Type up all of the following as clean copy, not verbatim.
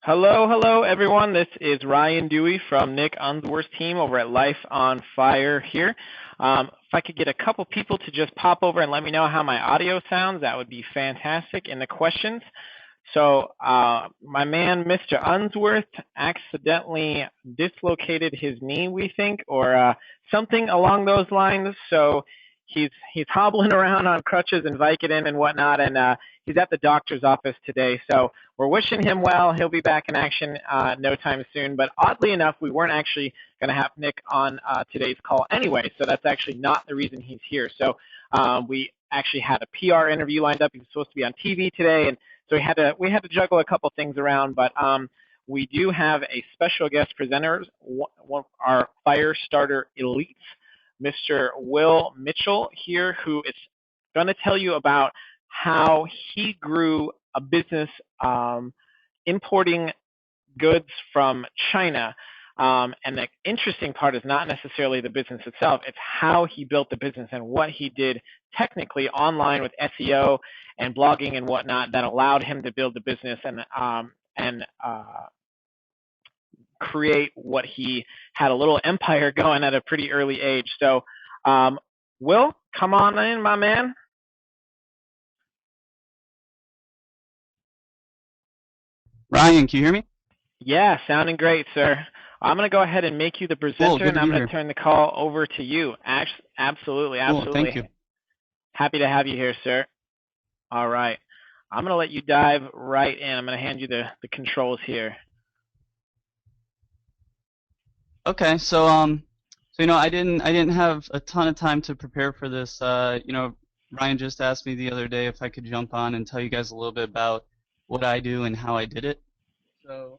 Hello, hello, everyone. This is Ryan Dewey from Nick Unsworth's team over at Life on Fire here. If I could get a couple people to just pop over and let me know how my audio sounds, that would be fantastic in the questions. So, my man, Mr. Unsworth, accidentally dislocated his knee, we think, or something along those lines. So he's hobbling around on crutches and Vicodin and whatnot, and he's at the doctor's office today. So we're wishing him well. He'll be back in action no time soon. But oddly enough, we weren't actually going to have Nick on today's call anyway. So that's actually not the reason he's here. So we actually had a PR interview lined up. He was supposed to be on TV today, and so we had to juggle a couple things around, but we do have a special guest presenter, one of our fire starter elites, Mr. Will Mitchell here, who is going to tell you about how he grew a business importing goods from China. And the interesting part is not necessarily the business itself, it's how he built the business and what he did technically online with SEO and blogging and whatnot that allowed him to build the business and create what he had a little empire going at a pretty early age. So, Will, come on in, my man. Ryan, can you hear me? Yeah, sounding great, sir. I'm going to go ahead and make you the presenter, Cool, good and to I'm be going here. to turn the call over to you. Absolutely, Cool, thank you. absolutely. Happy to have you here, sir. All right. I'm going to let you dive right in. I'm going to hand you the controls here. Okay, so I didn't have a ton of time to prepare for this. Ryan just asked me the other day if I could jump on and tell you guys a little bit about what I do and how I did it. So,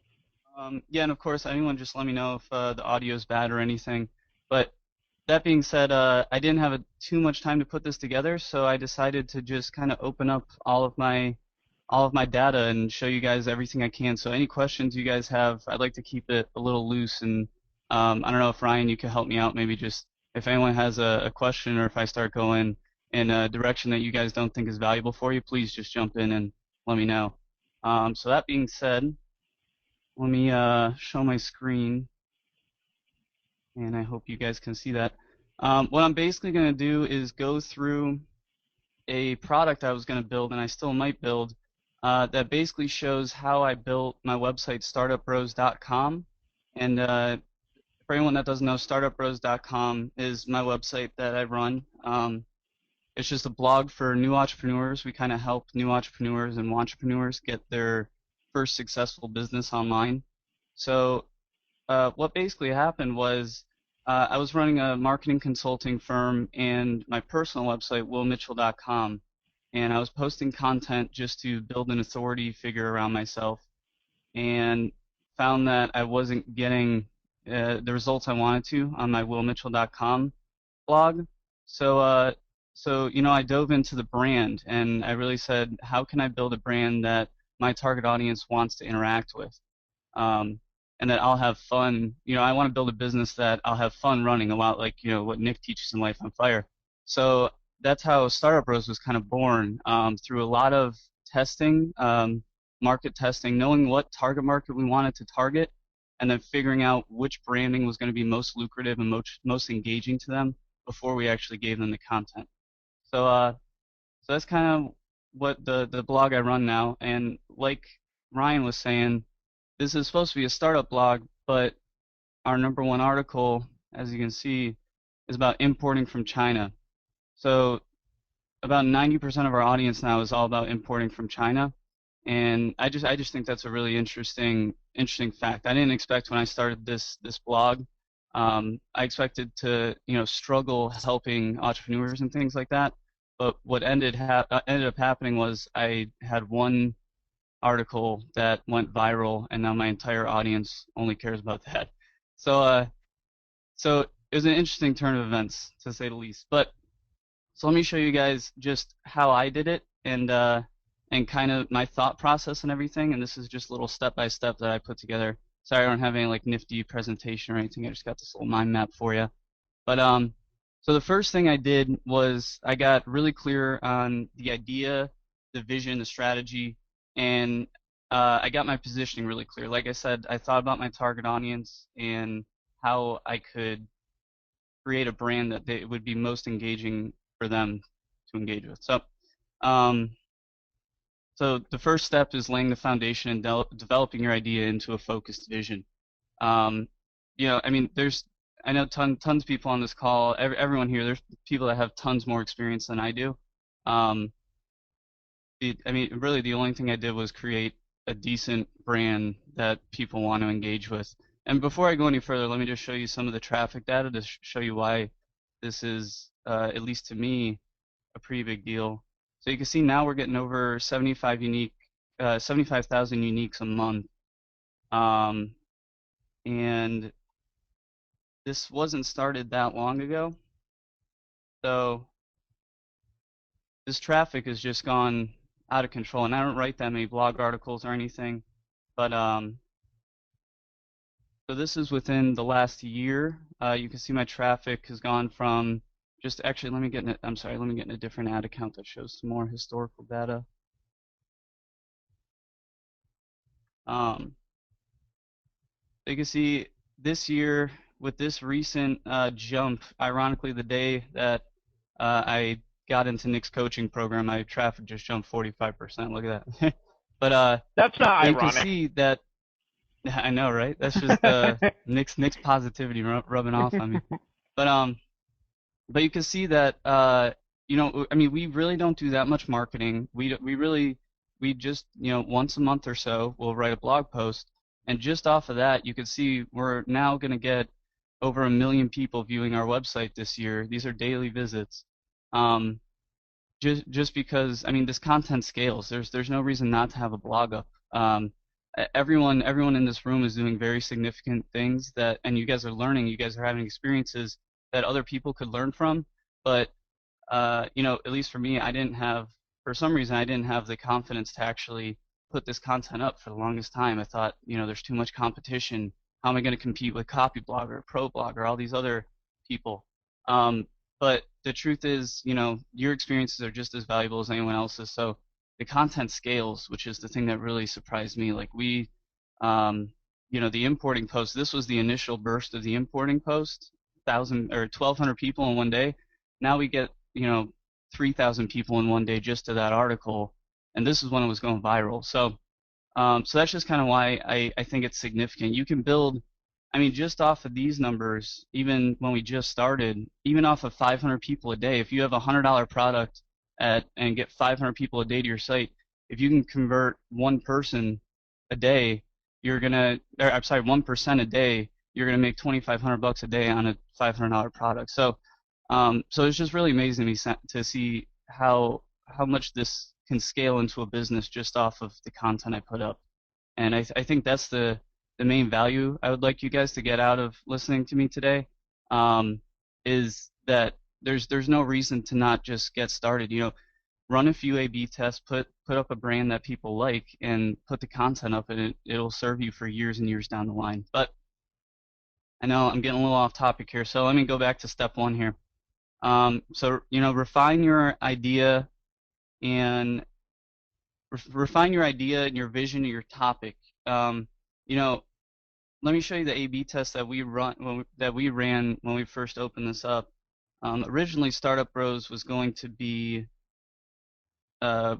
yeah, and of course, anyone just let me know if the audio is bad or anything. But that being said, I didn't have too much time to put this together, so I decided to just kind of open up all of my data and show you guys everything I can. So any questions you guys have, I'd like to keep it a little loose. And I don't know if Ryan, you could help me out. Maybe just if anyone has a question or if I start going in a direction that you guys don't think is valuable for you, please just jump in and let me know. So that being said, let me show my screen, and I hope you guys can see that. What I'm basically going to do is go through a product I was going to build, and I still might build, that basically shows how I built my website, startupbros.com. And for anyone that doesn't know, startupbros.com is my website that I run. It's just a blog for new entrepreneurs. We kind of help new entrepreneurs and entrepreneurs get their first successful business online. So what basically happened was I was running a marketing consulting firm and my personal website, willmitchell.com, and I was posting content just to build an authority figure around myself, and found that I wasn't getting the results I wanted to on my willmitchell.com blog. So I dove into the brand, and I really said, how can I build a brand that my target audience wants to interact with? And that I'll have fun. I want to build a business that I'll have fun running, a lot like what Nick teaches in Life on Fire. So that's how Startup Bros was kind of born, through a lot of testing, market testing, knowing what target market we wanted to target, and then figuring out which branding was going to be most lucrative and most engaging to them before we actually gave them the content. So that's kind of what the blog I run now. And like Ryan was saying, this is supposed to be a startup blog, but our number one article, as you can see, is about importing from China. So about 90% of our audience now is all about importing from China, and I just think that's a really interesting fact. I didn't expect when I started this blog. I expected to struggle helping entrepreneurs and things like that, but what ended up happening was I had one article that went viral, and now my entire audience only cares about that. So it was an interesting turn of events, to say the least. But so let me show you guys just how I did it, and kind of my thought process and everything. And this is just a little step by step that I put together. Sorry, I don't have any like nifty presentation or anything. I just got this little mind map for you. But so the first thing I did was I got really clear on the idea, the vision, the strategy, and I got my positioning really clear. Like I said, I thought about my target audience and how I could create a brand that they would be most engaging for them to engage with. Um, so the first step is laying the foundation and developing your idea into a focused vision. Um, I mean, I know tons of people on this call. Everyone here, there's people that have tons more experience than I do. Um, I mean, really, the only thing I did was create a decent brand that people want to engage with. And before I go any further, let me just show you some of the traffic data to show you why this is, at least to me, a pretty big deal. So you can see now we're getting over 75,000 uniques a month. And this wasn't started that long ago. So this traffic has just gone out of control. And I don't write that many blog articles or anything, but so this is within the last year. You can see my traffic has gone from just actually let me get in a different ad account that shows some more historical data. You can see this year with this recent jump, ironically, the day that I got into Nick's coaching program, my traffic just jumped 45%. Look at that. That's not But you can ironic. see that I know, right? That's just Nick's positivity rubbing off on me. But you can see that I mean, we really don't do that much marketing. We just once a month or so we'll write a blog post, and just off of that, you can see we're now going to get over 1 million people viewing our website this year. These are daily visits. Um, just because I mean this content scales. There's no reason not to have a blog up. Everyone in this room is doing very significant things and you guys are learning. You guys are having experiences that other people could learn from. But at least for me, for some reason, I didn't have the confidence to actually put this content up for the longest time. I thought, there's too much competition. How am I going to compete with Copyblogger, ProBlogger, all these other people? But the truth is, your experiences are just as valuable as anyone else's. So the content scales, which is the thing that really surprised me. Like the importing post, this was the initial burst of the importing post, 1,000 or 1,200 people in one day. Now we get, 3,000 people in one day just to that article, and this is when it was going viral. So that's just kind of why I think it's significant. You can build, I mean, just off of these numbers, even when we just started, even off of 500 people a day, if you have a $100 product and get 500 people a day to your site, if you can convert one person a day, I'm sorry, 1% a day, you're gonna make $2,500 a day on a $500 product. So it's just really amazing to see how much this can scale into a business just off of the content I put up. And I think that's the main value I would like you guys to get out of listening to me today, is that there's no reason to not just get started. Run a few A/B tests, put up a brand that people like, and put the content up, and it'll serve you for years and years down the line. But I know I'm getting a little off topic here, so let me go back to step one here. So refine your idea and your vision and your topic. Let me show you the A/B test that we ran when we first opened this up. Originally, Startup Bros was going to be a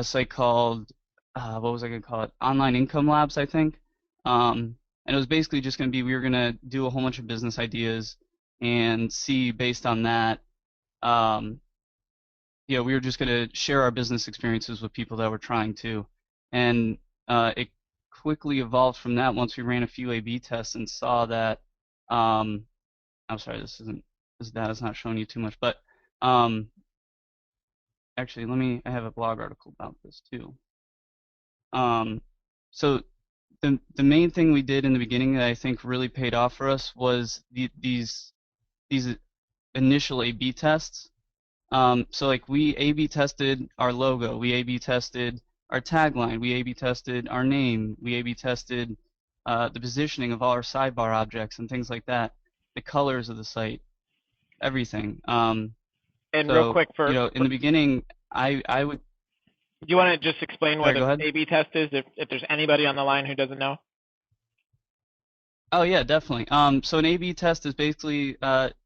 site called what was I going to call it? Online Income Labs, I think. And it was basically just going to be we were going to do a whole bunch of business ideas and see based on that. We were just going to share our business experiences with people that were trying to, and it quickly evolved from that once we ran a few A/B tests and saw that. I'm sorry, this data's not showing you too much, but actually, I have a blog article about this too. So the main thing we did in the beginning that I think really paid off for us was these initial A/B tests. So like we A/B tested our logo, we A/B tested our tagline, we A/B tested our name, we A/B tested the positioning of all our sidebar objects and things like that, the colors of the site, everything. And real quick in the beginning, I would. Do you want to just explain Sorry, what go an ahead. A/B test is, if there's anybody on the line who doesn't know? Oh yeah, definitely. So an A/B test is basically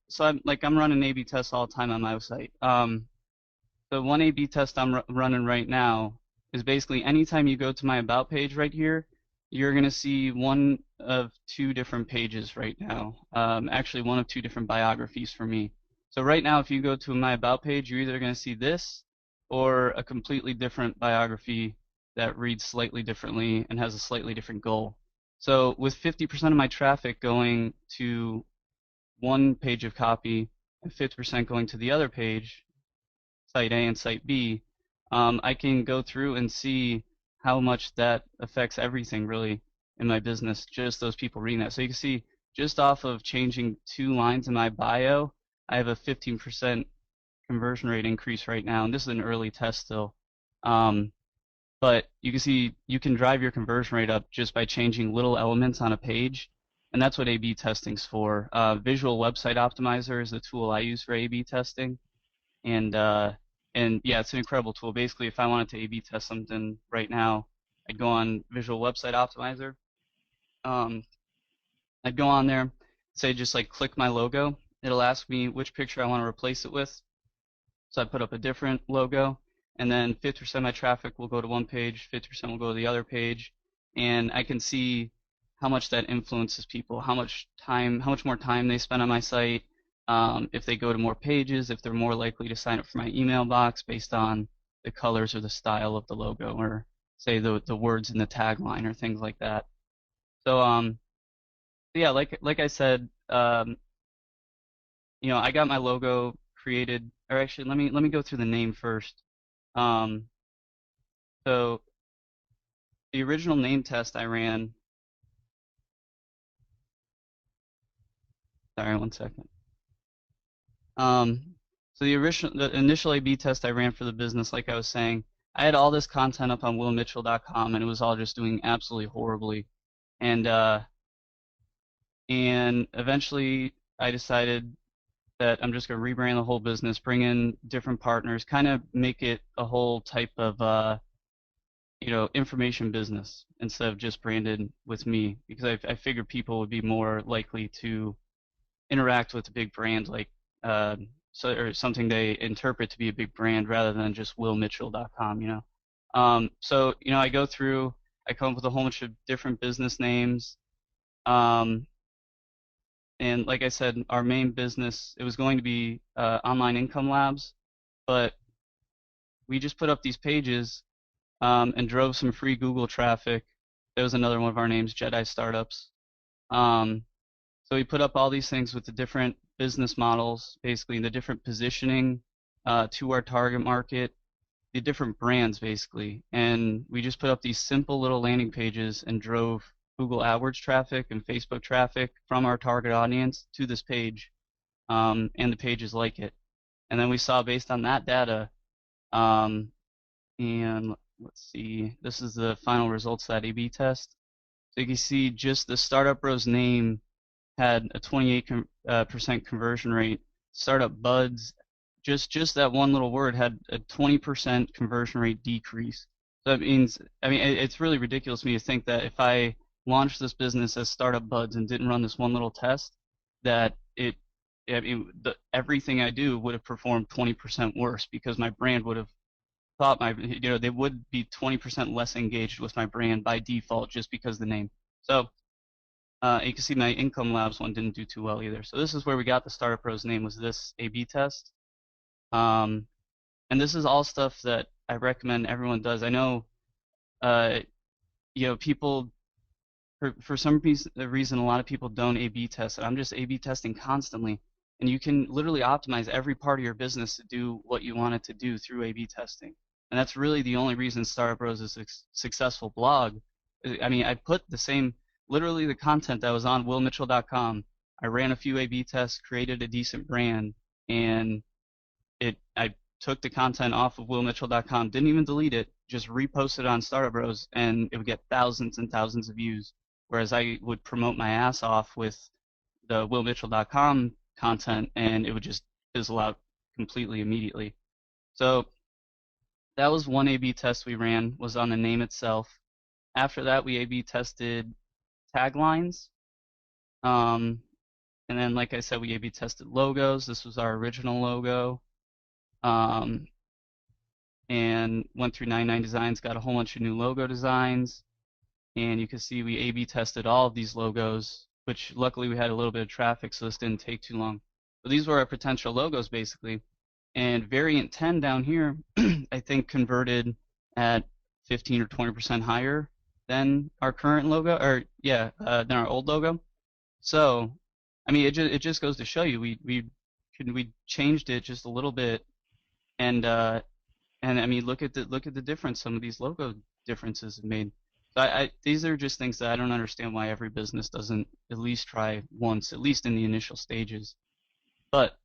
so I'm running A/B tests all the time on my website. The one A/B test I'm running right now is basically anytime you go to my about page right here, you're gonna see one of two different pages right now. Actually, one of two different biographies for me. So right now, if you go to my about page, you're either gonna see this or a completely different biography that reads slightly differently and has a slightly different goal. So with 50% of my traffic going to one page of copy and 50% going to the other page, site A and site B, I can go through and see how much that affects everything really in my business, just those people reading that. So you can see just off of changing 2 lines in my bio, I have a 15% conversion rate increase right now, and this is an early test still. Um, but you can see you can drive your conversion rate up just by changing little elements on a page, and that's what A/B testing's for. Visual Website Optimizer is the tool I use for A/B testing, and yeah, it's an incredible tool. Basically, if I wanted to A/B test something right now, I'd go on Visual Website Optimizer. Um, I'd go on there, say just like click my logo. It'll ask me which picture I want to replace it with. So I put up a different logo, and then 50% of my traffic will go to one page, 50% will go to the other page, and I can see how much that influences people, how much more time they spend on my site, if they go to more pages, if they're more likely to sign up for my email box based on the colors or the style of the logo, or say the words in the tagline or things like that. So yeah, like I said, I got my logo created, or actually, let me go through the name first. Um, so the original name test I ran, sorry, one second. So the initial A/B test I ran for the business, like I was saying, I had all this content up on willmitchell.com, and it was all just doing absolutely horribly. And eventually I decided that I'm just going to rebrand the whole business, bring in different partners, kind of make it a whole type of information business instead of just branded with me, because I figured people would be more likely to interact with a big brand like or something they interpret to be a big brand rather than just willmitchell.com. So I go through, I come up with a whole bunch of different business names. Um, and like I said, our main business, it was going to be Online Income Labs, but we just put up these pages and drove some free Google traffic. There was another one of our names, Jedi Startups. Um, so we put up all these things with the different business models, basically the different positioning to our target market, the different brands, basically. And we just put up these simple little landing pages and drove Google AdWords traffic and Facebook traffic from our target audience to this page, and the pages like it. And then we saw based on that data, um, and let's see, this is the final results of that A/B test. So you can see just the Startup Bros name had a 28% conversion rate. Startup Buds, just that one little word had a 20% conversion rate decrease. So that means, I mean, it's really ridiculous to me to think that if I launched this business as Startup Buds and didn't run this one little test, that everything I do would have performed 20% worse, because my brand would have thought they would be 20% less engaged with my brand by default just because of the name. So you can see my Income Labs one didn't do too well either. So this is where we got the Startup Bros name, was this A/B test. And this is all stuff that I recommend everyone does. I know, people, for some reason, a lot of people don't A/B test. I'm just A/B testing constantly. And you can literally optimize every part of your business to do what you want it to do through A/B testing. And that's really the only reason Startup Bros is a successful blog. I mean, I put literally the content that was on willmitchell.com. I ran a few A/B tests, created a decent brand, and I took the content off of willmitchell.com, didn't even delete it, just reposted on Startup Bros, and it would get thousands and thousands of views. Whereas I would promote my ass off with the willmitchell.com content, and it would just fizzle out completely immediately. So That was one A/B test we ran, was on the name itself. After that, we A/B tested taglines. Um, and then, like I said, we A/B tested logos. This was our original logo. Um, and went through 99 designs, got a whole bunch of new logo designs. And you can see we A/B tested all of these logos, which luckily we had a little bit of traffic, so this didn't take too long. But these were our potential logos basically. And variant 10 down here, I think converted at 15 or 20% higher than our current logo, or yeah, than our old logo. So, I mean, it just goes to show you we changed it just a little bit, and I mean, look at the difference some of these logo differences have made. So these are just things that I don't understand why every business doesn't at least try once, at least in the initial stages. But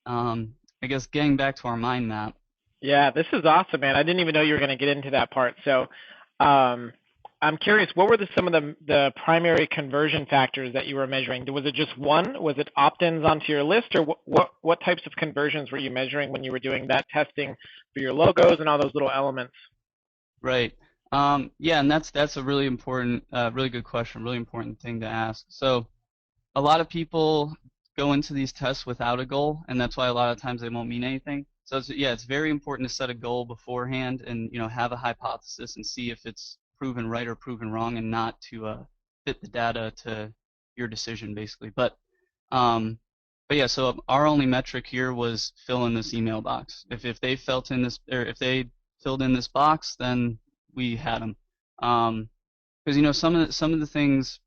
I guess getting back to our mind map. Yeah, this is awesome, man. I didn't even know you were going to get into that part. So, um, I'm curious, what were some of the primary conversion factors that you were measuring? Was it just one? Was it opt-ins onto your list, or what types of conversions were you measuring when you were doing that testing for your logos and all those little elements? Right. Yeah, and that's a really important, really good question, really important thing to ask. So a lot of people go into these tests without a goal, and that's why a lot of times they won't mean anything. So yeah, it's very important to set a goal beforehand and have a hypothesis and see if it's proven right or proven wrong, and not to fit the data to your decision basically. Um, but yeah, so our only metric here was fill in this email box. If they filled in this, or if they filled in this box, then we had them. Because some of the things,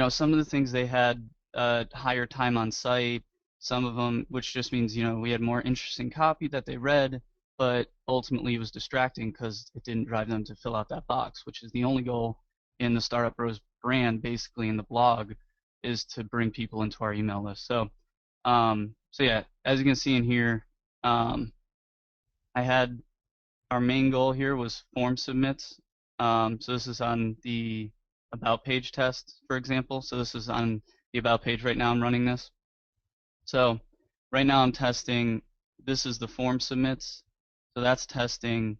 some of the things they had higher time on site. Some of them, which just means we had more interesting copy that they read, but ultimately it was distracting because it didn't drive them to fill out that box, which is the only goal in the Startup Bros brand, basically in the blog, is to bring people into our email list. So yeah, as you can see in here, I had our main goal here was form submits. So this is on the about page test, for example. So this is on the about page right now. I'm running this. So right now I'm testing, this is the form submits. So that's testing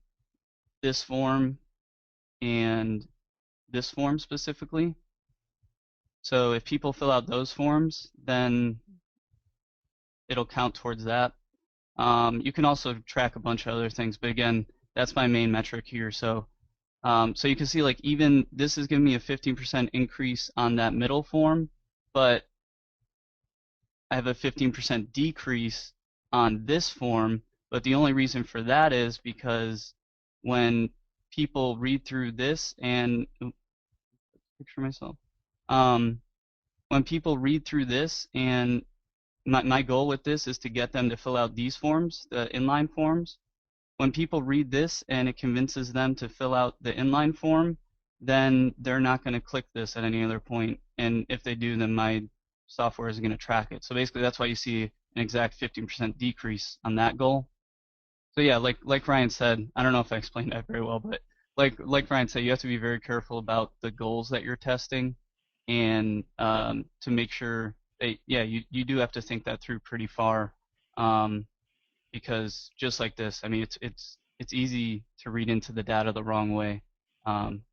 this form and this form specifically. So if people fill out those forms, then it'll count towards that. You can also track a bunch of other things, but again, that's my main metric here. So you can see, like, even this is giving me a 15% increase on that middle form, but I have a 15% decrease on this form. But the only reason for that is because when people read through this and picture myself, when people read through this, and my goal with this is to get them to fill out these forms, the inline forms. When people read this and it convinces them to fill out the inline form, then they're not going to click this at any other point. And if they do, then my software isn't going to track it. So basically, that's why you see an exact 15% decrease on that goal. So yeah, like Ryan said, I don't know if I explained that very well, but like Ryan said, you have to be very careful about the goals that you're testing, and to make sure that, yeah, you do have to think that through pretty far. Because just like this, I mean, it's easy to read into the data the wrong way.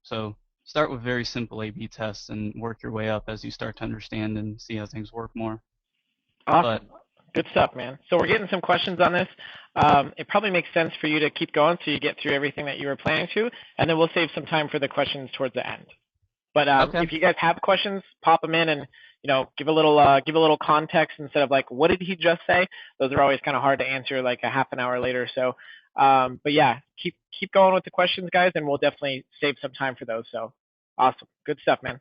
So start with very simple A/B tests and work your way up as you start to understand and see how things work more. But Awesome. Good stuff, man. So we're getting some questions on this. It probably makes sense for you to keep going so you get through everything that you were planning to, and then we'll save some time for the questions towards the end. But okay, if you guys have questions, pop them in, and give a little context instead of like, what did he just say? Those are always kind of hard to answer like a half an hour later. So, but yeah, keep going with the questions, guys, and we'll definitely save some time for those. So, awesome, good stuff, man.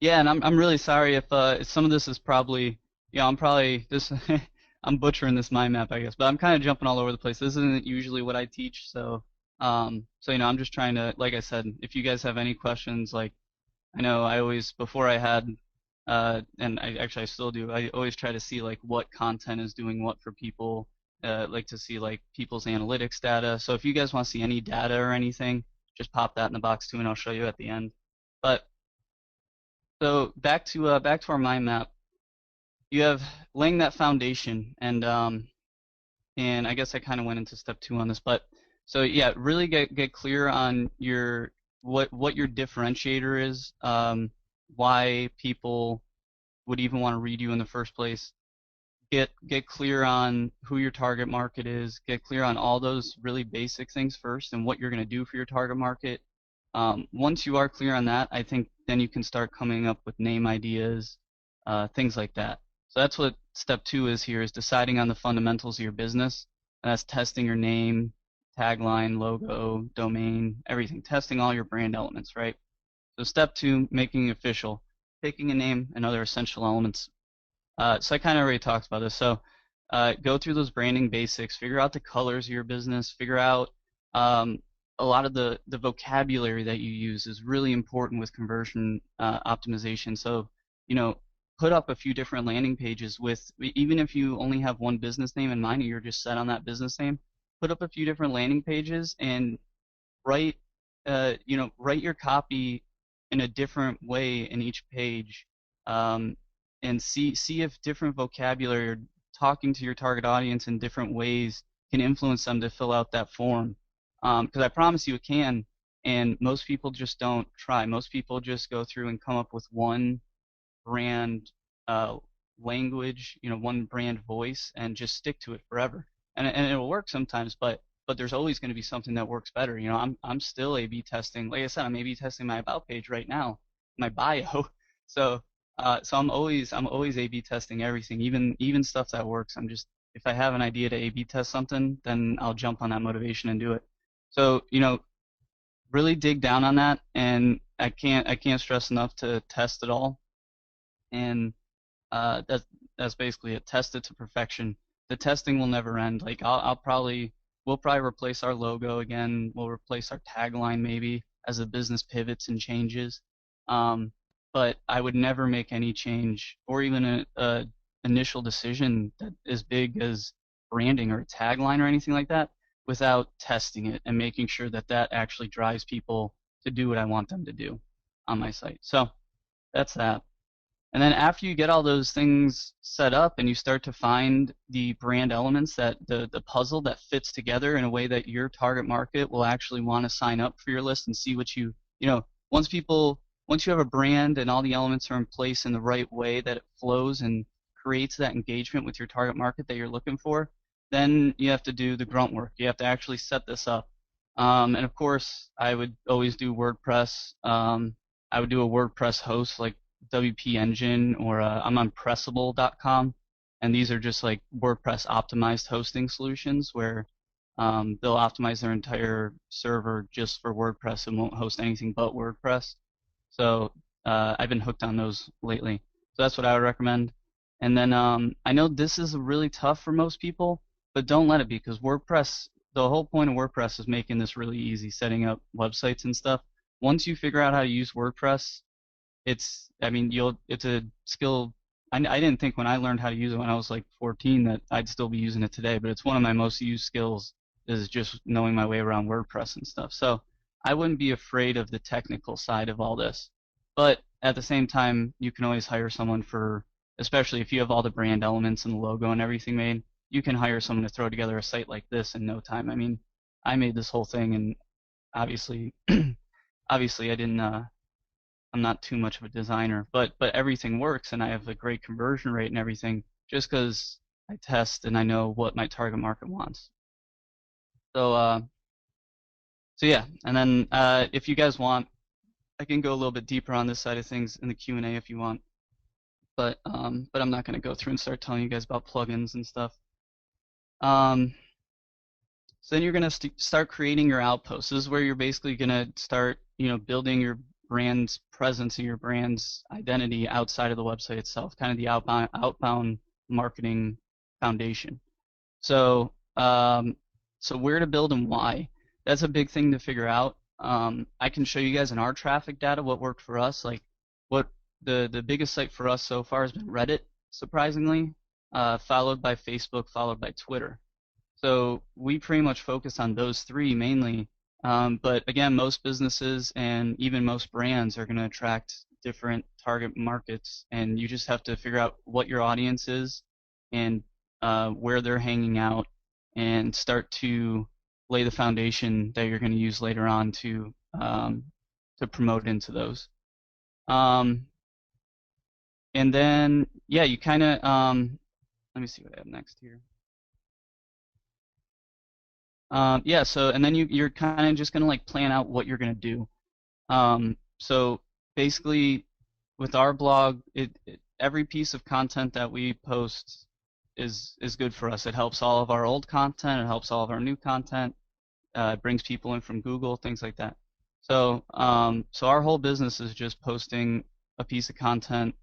yeah, and I'm really sorry if some of this is probably, I'm probably this I'm butchering this mind map, I guess, but I'm kind of jumping all over the place. This isn't usually what I teach, so I'm just trying to, like I said, if you guys have any questions, like, I know I always, before I had, and I still do, I always try to see like what content is doing what for people, like to see like people's analytics data. So if you guys want to see any data or anything, just pop that in the box too, and I'll show you at the end. But so back to our mind map. You have laying that foundation, and and I guess I kind of went into step two on this, but so yeah, really get clear on your what your differentiator is, why people would even want to read you in the first place. Get clear on who your target market is. Get clear on all those really basic things first, and what you're going to do for your target market. Once you are clear on that, I think then you can start coming up with name ideas, things like that. So that's what step two is here, is deciding on the fundamentals of your business. And that's testing your name, tagline, logo, domain, everything. Testing all your brand elements, right? So step two, making it official, picking a name and other essential elements. So I kind of already talked about this. So go through those branding basics, figure out the colors of your business, figure out a lot of the vocabulary that you use is really important with conversion optimization. So, put up a few different landing pages with, even if you only have one business name in mind and you're just set on that business name, put up a few different landing pages and write, write your copy in a different way in each page, and see if different vocabulary or talking to your target audience in different ways can influence them to fill out that form. Because I promise you it can, and most people just don't try. Most people just go through and come up with one brand language, one brand voice, and just stick to it forever. And it'll work sometimes, but there's always going to be something that works better. I'm still A/B testing. Like I said, I'm A/B testing my about page right now, my bio. So I'm always A/B testing everything, even stuff that works. If I have an idea to A/B test something, then I'll jump on that motivation and do it. So really dig down on that, and I can't stress enough to test it all, and that's basically it. Test it to perfection. The testing will never end. Like we'll probably replace our logo again. We'll replace our tagline maybe as the business pivots and changes. But I would never make any change or even a initial decision that is big as branding or a tagline or anything like that without testing it and making sure that that actually drives people to do what I want them to do on my site. So that's that. And then after you get all those things set up and you start to find the brand elements, that the puzzle that fits together in a way that your target market will actually want to sign up for your list and see what once you have a brand and all the elements are in place in the right way, that it flows and creates that engagement with your target market that you're looking for, then you have to do the grunt work. You have to actually set this up. And of course, I would always do WordPress. I would do a WordPress host like WP Engine, or I'm on Pressable.com, and these are just like WordPress optimized hosting solutions where they'll optimize their entire server just for WordPress and won't host anything but WordPress. So I've been hooked on those lately. So that's what I would recommend. And then I know this is really tough for most people, but don't let it be, because WordPress, the whole point of WordPress is making this really easy, setting up websites and stuff. Once you figure out how to use WordPress, it's a skill. I didn't think when I learned how to use it when I was like 14 that I'd still be using it today, but it's one of my most used skills, is just knowing my way around WordPress and stuff. So I wouldn't be afraid of the technical side of all this. But at the same time, you can always hire someone especially if you have all the brand elements and the logo and everything made, you can hire someone to throw together a site like this in no time. I mean, I made this whole thing, and obviously I didn't I'm not too much of a designer, but everything works, and I have a great conversion rate and everything just because I test and I know what my target market wants. So yeah, and then if you guys want, I can go a little bit deeper on this side of things in the Q&A if you want, but I'm not going to go through and start telling you guys about plugins and stuff. So then you're going to start creating your outposts. This is where you're basically going to start, building your brand's presence and your brand's identity outside of the website itself, kind of the outbound marketing foundation. So where to build and why? That's a big thing to figure out. I can show you guys in our traffic data what worked for us. Like what the biggest site for us so far has been Reddit, surprisingly, followed by Facebook, followed by Twitter. So we pretty much focus on those three mainly. But again, most businesses and even most brands are going to attract different target markets, and you just have to figure out what your audience is and where they're hanging out, and start to lay the foundation that you're going to use later on to promote into those. Um, and then yeah, you kind of let me see what I have next here. Yeah, so and then you're kind of just gonna like plan out what you're gonna do. So basically, with our blog, every piece of content that we post is good for us. It helps all of our old content. It helps all of our new content. It brings people in from Google, things like that. So our whole business is just posting a piece of content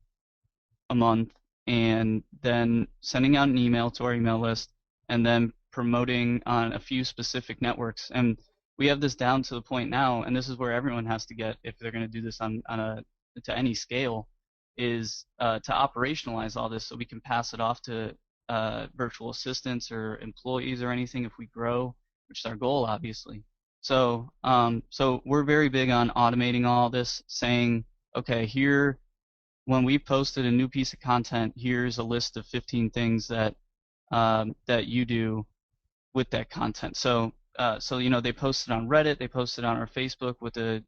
a month and then sending out an email to our email list and then promoting on a few specific networks. And we have this down to the point now, and this is where everyone has to get if they're going to do this on to any scale, is to operationalize all this so we can pass it off to virtual assistants or employees or anything if we grow, which is our goal, obviously. So we're very big on automating all this, saying, okay, here when we posted a new piece of content, here's a list of 15 things that that you do with that content. So you know they posted on Reddit, they posted on our Facebook with the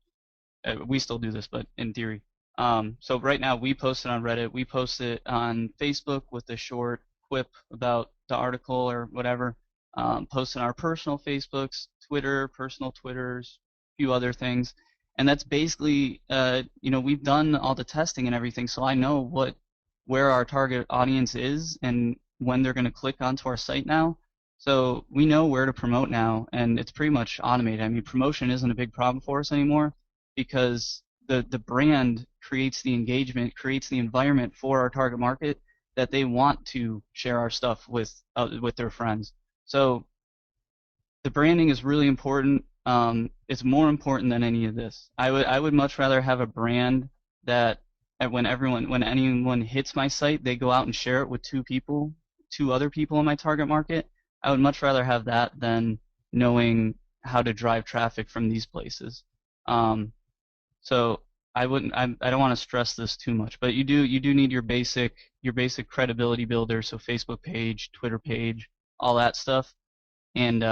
we still do this, but in theory. So right now we post it on Reddit, we post it on Facebook with a short quip about the article or whatever. Post on our personal Facebooks, Twitter, personal Twitters, a few other things. And that's basically, you know, we've done all the testing and everything, so I know where our target audience is and when they're going to click onto our site now. So we know where to promote now, and it's pretty much automated. I mean, promotion isn't a big problem for us anymore because the brand creates the engagement, creates the environment for our target market that they want to share our stuff with their friends. So the branding is really important. It's more important than any of this. I would much rather have a brand that when anyone hits my site, they go out and share it with two other people in my target market. I would much rather have that than knowing how to drive traffic from these places. So I don't want to stress this too much, but you do need your basic credibility builder, so Facebook page, Twitter page, all that stuff, and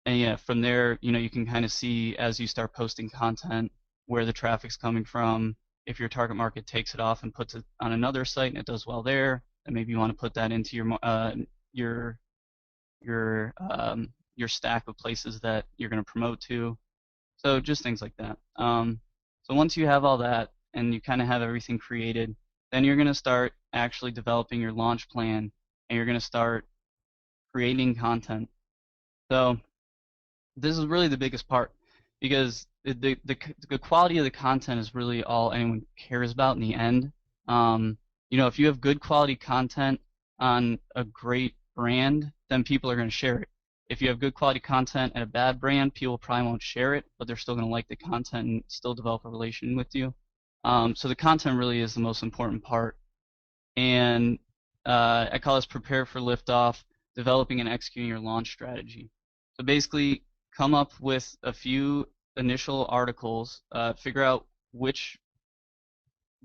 yeah, from there, you know, you can kind of see as you start posting content where the traffic's coming from. If your target market takes it off and puts it on another site and it does well there, then maybe you want to put that into your your stack of places that you're going to promote to. So just things like that. So once you have all that and you kind of have everything created, then you're going to start actually developing your launch plan and you're going to start creating content. So this is really the biggest part because the quality of the content is really all anyone cares about in the end. You know, if you have good quality content on a great brand, then people are going to share it. If you have good quality content and a bad brand, people probably won't share it, but they're still going to like the content and still develop a relation with you. So the content really is the most important part. And I call this prepare for liftoff, developing and executing your launch strategy. So basically, come up with a few initial articles, figure out what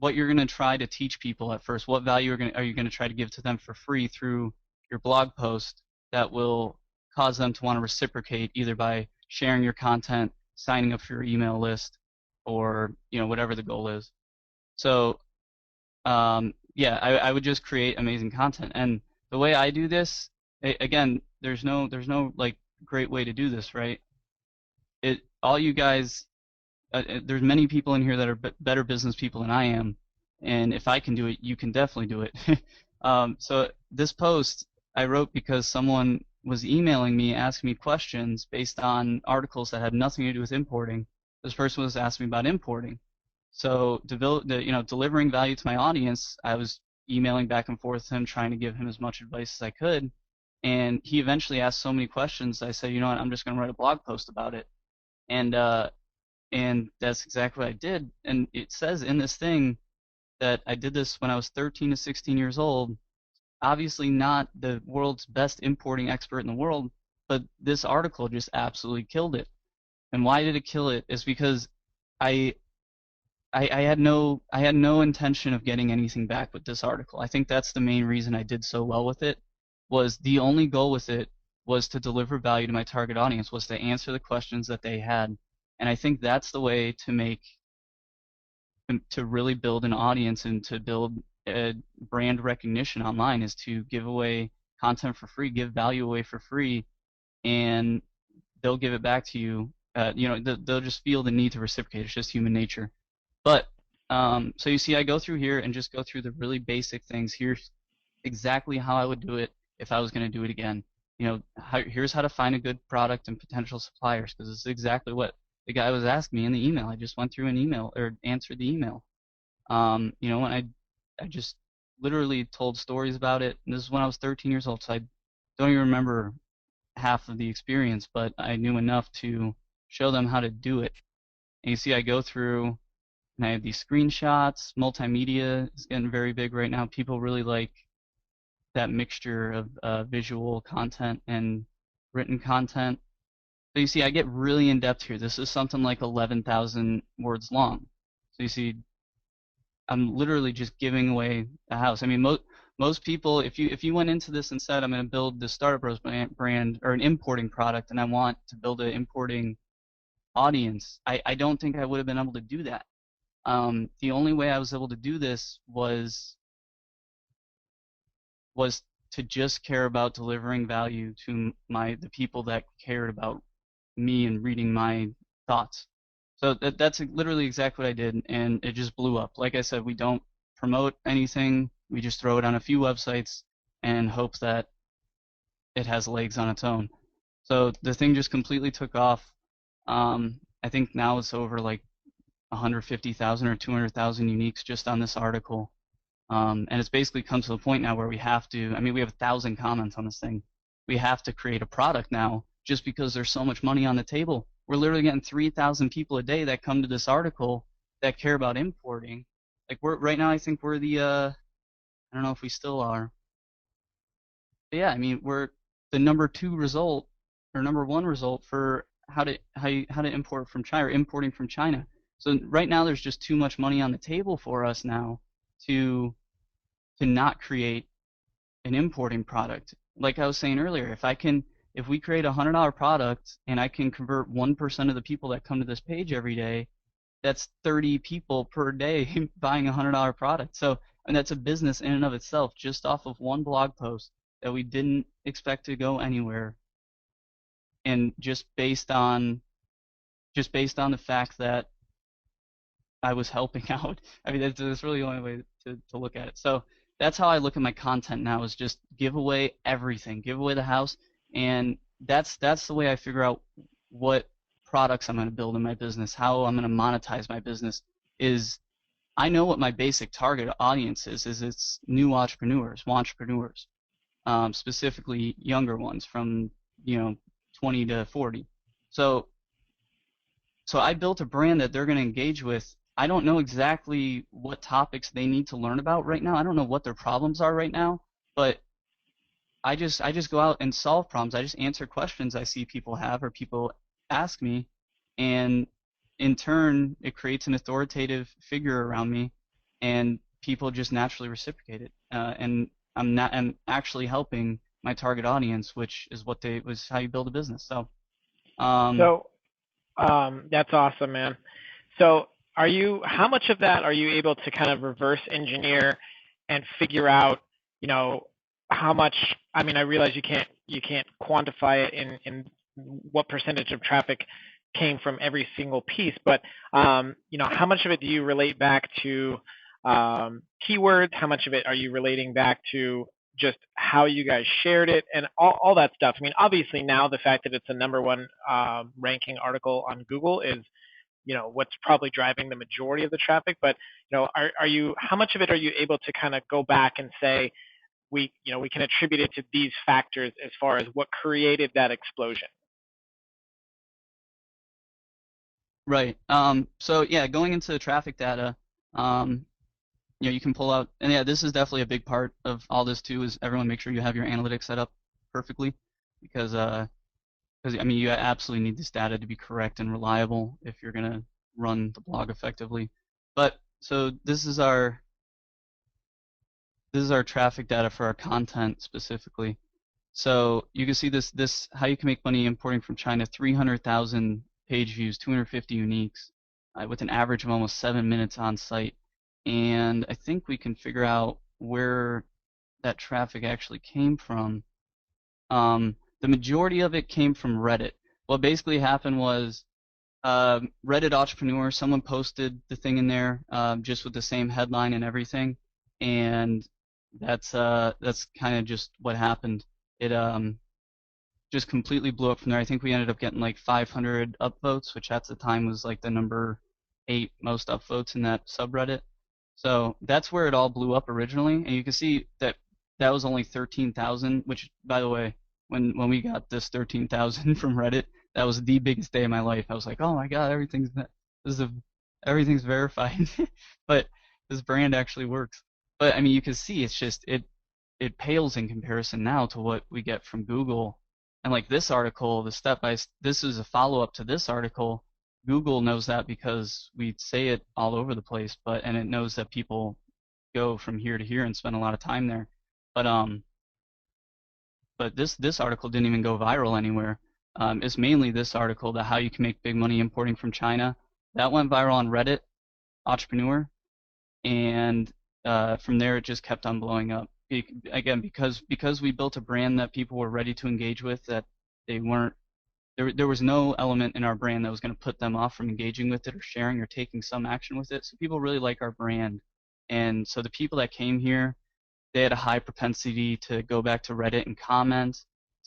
you're going to try to teach people at first, what value are you going to try to give to them for free through your blog post that will cause them to want to reciprocate either by sharing your content, signing up for your email list, or you know whatever the goal is. So yeah, I would just create amazing content. And the way I do this, again, there's no like great way to do this, right? All you guys, there's many people in here that are better business people than I am, and if I can do it, you can definitely do it. So this post I wrote because someone was emailing me asking me questions based on articles that had nothing to do with importing. This person was asking me about importing. So delivering value to my audience, I was emailing back and forth with him, trying to give him as much advice as I could. And he eventually asked so many questions, I said, you know what, I'm just going to write a blog post about it. And that's exactly what I did. And it says in this thing that I did this when I was 13 to 16 years old. Obviously not the world's best importing expert in the world, but this article just absolutely killed it. And why did it kill it? Is because I had no intention of getting anything back with this article. I think that's the main reason I did so well with it. Was the only goal with it was to deliver value to my target audience, was to answer the questions that they had. And I think that's the way to really build an audience and to build a brand recognition online, is to give away content for free, give value away for free, and they'll give it back to you. They'll just feel the need to reciprocate. It's just human nature. But so you see, I go through here and just go through the really basic things. Here's exactly how I would do it if I was going to do it again. Here's how to find a good product and potential suppliers, because this is exactly what the guy was asking me in the email. I just went through an email or answered the email. And I just literally told stories about it. And this is when I was 13 years old, so I don't even remember half of the experience, but I knew enough to show them how to do it. And you see, I go through and I have these screenshots. Multimedia is getting very big right now. People really like that mixture of visual content and written content. So you see, I get really in depth here. This is something like 11,000 words long. So you see, I'm literally just giving away a house. I mean, most people, if you went into this and said, I'm going to build the Startup Bros brand or an importing product, and I want to build an importing audience, I don't think I would have been able to do that. The only way I was able to do this was to just care about delivering value to the people that cared about me and reading my thoughts. So that's literally exactly what I did, and it just blew up. Like I said, we don't promote anything. We just throw it on a few websites and hope that it has legs on its own. So the thing just completely took off. I think now it's over like 150,000 or 200,000 uniques just on this article. And it's basically come to the point now where we have to, I mean, we have 1,000 comments on this thing. We have to create a product now just because there's so much money on the table. We're literally getting 3,000 people a day that come to this article that care about importing. Like right now, I think we're I don't know if we still are. But yeah, I mean, we're the number 2 result or number 1 result for how to import from China or importing from China. So right now, there's just too much money on the table for us now to not create an importing product. Like I was saying earlier, if we create a $100 product and I can convert 1% of the people that come to this page every day, that's 30 people per day buying a $100 product. So, and that's a business in and of itself, just off of one blog post that we didn't expect to go anywhere, and just based on the fact that I was helping out. I mean, that's really the only way to look at it. So that's how I look at my content now, is just give away everything, give away the house, and that's the way I figure out what products I'm going to build in my business, how I'm going to monetize my business. Is I know what my basic target audience is it's new entrepreneurs, specifically younger ones from 20 to 40. So I built a brand that they're going to engage with. I don't know exactly what topics they need to learn about right now. I don't know what their problems are right now, but I just go out and solve problems. I just answer questions I see people have or people ask me, and in turn, it creates an authoritative figure around me, and people just naturally reciprocate it. And I'm actually helping my target audience, which is how you build a business. So, So that's awesome, man. So how much of that are you able to kind of reverse engineer and figure out, how much, I mean, I realize you can't quantify it in what percentage of traffic came from every single piece, but, how much of it do you relate back to keywords? How much of it are you relating back to just how you guys shared it and all that stuff? I mean, obviously now the fact that it's a number 1 ranking article on Google is, what's probably driving the majority of the traffic. But, how much of it are you able to kind of go back and say, we can attribute it to these factors as far as what created that explosion? right. So yeah, going into the traffic data, you can pull out, and yeah, this is definitely a big part of all this too, is everyone make sure you have your analytics set up perfectly, because I mean, you absolutely need this data to be correct and reliable if you're going to run the blog effectively. But so this is our traffic data for our content specifically. So you can see this how you can make money importing from China, 300,000 page views, 250 uniques, with an average of almost 7 minutes on site. And I think we can figure out where that traffic actually came from. The majority of it came from Reddit. What basically happened was Reddit entrepreneur, someone posted the thing in there just with the same headline and everything, and that's kind of just what happened. It just completely blew up from there. I think we ended up getting like 500 upvotes, which at the time was like the number 8 most upvotes in that subreddit. So that's where it all blew up originally, and you can see that that was only 13,000. Which, by the way, when we got this 13,000 from Reddit, that was the biggest day of my life. I was like, oh my god, this is a, everything's verified, but this brand actually works. But I mean, you can see it's just it pales in comparison now to what we get from Google. And like this article, this is a follow up to this article. Google knows that because we say it all over the place, and it knows that people go from here to here and spend a lot of time there. But this article didn't even go viral anywhere. It's mainly this article, the how you can make big money importing from China. That went viral on Reddit, Entrepreneur, and from there it just kept on blowing up. Again, because we built a brand that people were ready to engage with, that they weren't there was no element in our brand that was going to put them off from engaging with it or sharing or taking some action with it. So people really like our brand, and so the people that came here, they had a high propensity to go back to Reddit and comment,